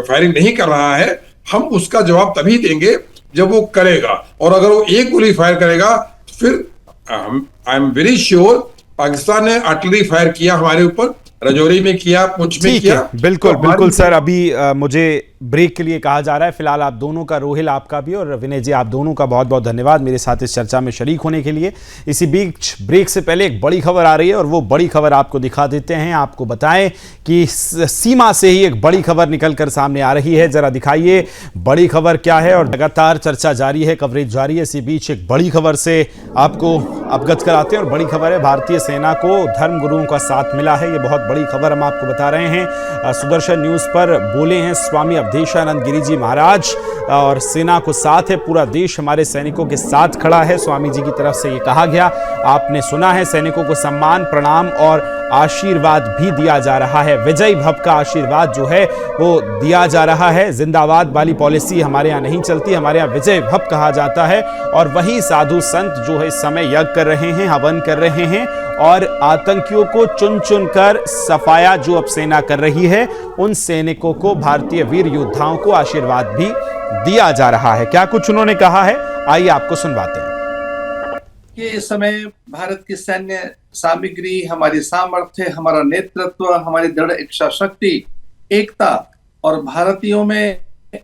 Speaker 7: फायरिंग नहीं कर रहा है, हम उसका जवाब तभी देंगे जब वो करेगा। और अगर वो एक गोली फायर करेगा तो फिर I am very sure Pakistan ने आर्टिलरी फायर किया हमारे ऊपर, राजौरी में किया, पुंछ में किया।
Speaker 1: बिल्कुल बिल्कुल सर, अभी मुझे ब्रेक के लिए कहा जा रहा है। फिलहाल आप दोनों का, रोहिल आपका भी और विनय जी आप दोनों का बहुत बहुत धन्यवाद मेरे साथ इस चर्चा में शरीक होने के लिए। इसी बीच ब्रेक से पहले एक बड़ी खबर आ रही है और वो बड़ी खबर आपको दिखा देते हैं। आपको बताएं कि सीमा से ही एक बड़ी खबर निकलकर सामने आ रही है। जरा दिखाइए बड़ी खबर क्या है। और लगातार चर्चा जारी है, कवरेज जारी है। इसी बीच एक बड़ी खबर से आपको अवगत कराते हैं और बड़ी खबर है, भारतीय सेना को धर्म गुरुओं का साथ मिला है। ये बहुत बड़ी खबर हम आपको बता रहे हैं। सुदर्शन न्यूज पर बोले हैं स्वामी अवधेशानंद गिरी जी महाराज और सेना को साथ है, पूरा देश हमारे सैनिकों के साथ खड़ा है। स्वामी जी की तरफ से ये कहा गया, आपने सुना है। सैनिकों को सम्मान, प्रणाम और आशीर्वाद भी दिया जा रहा है। विजय भव का आशीर्वाद जो है वो दिया जा रहा है। जिंदाबाद वाली पॉलिसी हमारे यहाँ नहीं चलती, हमारे यहाँ विजय भव कहा जाता है। और वही साधु संत जो है इस समय यज्ञ कर रहे हैं, हवन कर रहे हैं और आतंकियों को चुन चुन कर सफाया जो अब सेना कर रही है, उन सैनिकों को, भारतीय वीर योद्धाओं को आशीर्वाद भी दिया जा रहा है। क्या कुछ उन्होंने कहा है, आइए आपको सुनवाते हैं।
Speaker 9: कि इस समय भारत की सैन्य सामग्री, हमारी सामर्थ्य, हमारा नेतृत्व, हमारी दृढ़ इच्छा शक्ति, एकता और भारतीयों में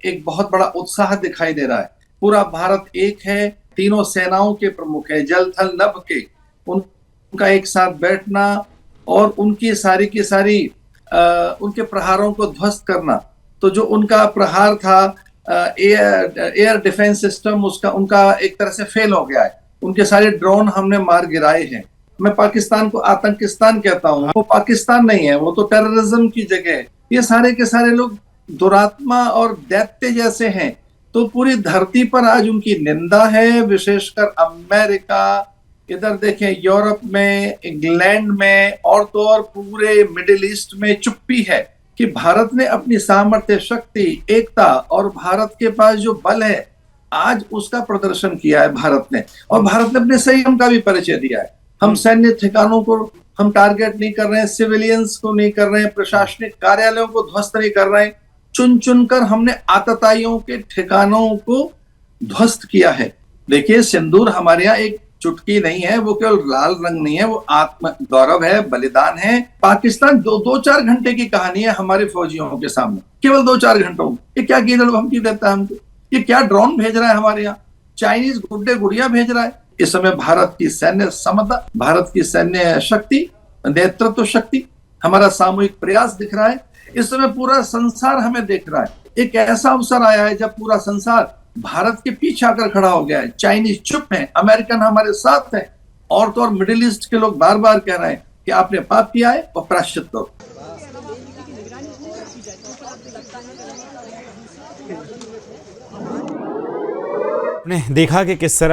Speaker 9: एक बहुत बड़ा उत्साह दिखाई दे रहा है। पूरा भारत एक है, तीनों सेनाओं के प्रमुख है, जल थल नभ के, उनका एक साथ बैठना और उनकी सारी की सारी उनके प्रहारों को ध्वस्त करना। तो जो उनका प्रहार था एयर डिफेंस सिस्टम, उसका उनका एक तरह से फेल हो गया है। उनके सारे ड्रोन हमने मार गिराए हैं। मैं पाकिस्तान को आतंकिस्तान कहता हूँ, वो पाकिस्तान नहीं है, वो तो टेररिज्म की जगह है। ये सारे के सारे लोग दुरात्मा और दैत्य जैसे हैं। तो पूरी धरती पर आज उनकी निंदा है, विशेषकर अमेरिका, इधर देखें यूरोप में, इंग्लैंड में और तो और पूरे मिडिल ईस्ट में चुप्पी है कि भारत ने अपनी सामर्थ्य, शक्ति, एकता और भारत के पास जो बल है आज उसका प्रदर्शन किया है भारत ने। और भारत ने अपने संयम का भी परिचय दिया है। हम सैन्य ठिकानों को हम टारगेट नहीं कर रहे हैं, सिविलियंस को नहीं कर रहे हैं, प्रशासनिक कार्यालयों को ध्वस्त नहीं कर रहे हैं। चुन चुनकर हमने आतताइयों के ठिकानों को ध्वस्त किया है। देखिए, सिंदूर हमारे यहाँ एक चुटकी नहीं है, वो केवल लाल रंग नहीं है, वो आत्म गौरव है, बलिदान है। पाकिस्तान 2-4 घंटे की कहानी है हमारे फौजियों के सामने, केवल 2-4 घंटों में। ये क्या कीड़े धमकी देता है हमको, ये क्या ड्रोन भेज रहा है हमारे यहाँ, चाइनीज गुड्डे गुड़िया भेज रहा है। इस समय भारत की सैन्य क्षमता, भारत की सैन्य शक्ति, नेतृत्व शक्ति, हमारा सामूहिक प्रयास दिख रहा है। इस समय पूरा संसार हमें देख रहा है। एक ऐसा अवसर आया है जब पूरा संसार भारत के पीछे आकर खड़ा हो गया है। चाइनीज चुप है, अमेरिकन हमारे साथ है और तो और मिडिल ईस्ट के लोग बार बार कह रहे हैं कि आपने पाप किया है और प्रायश्चित करो।
Speaker 1: आपने देखा कि किस तरह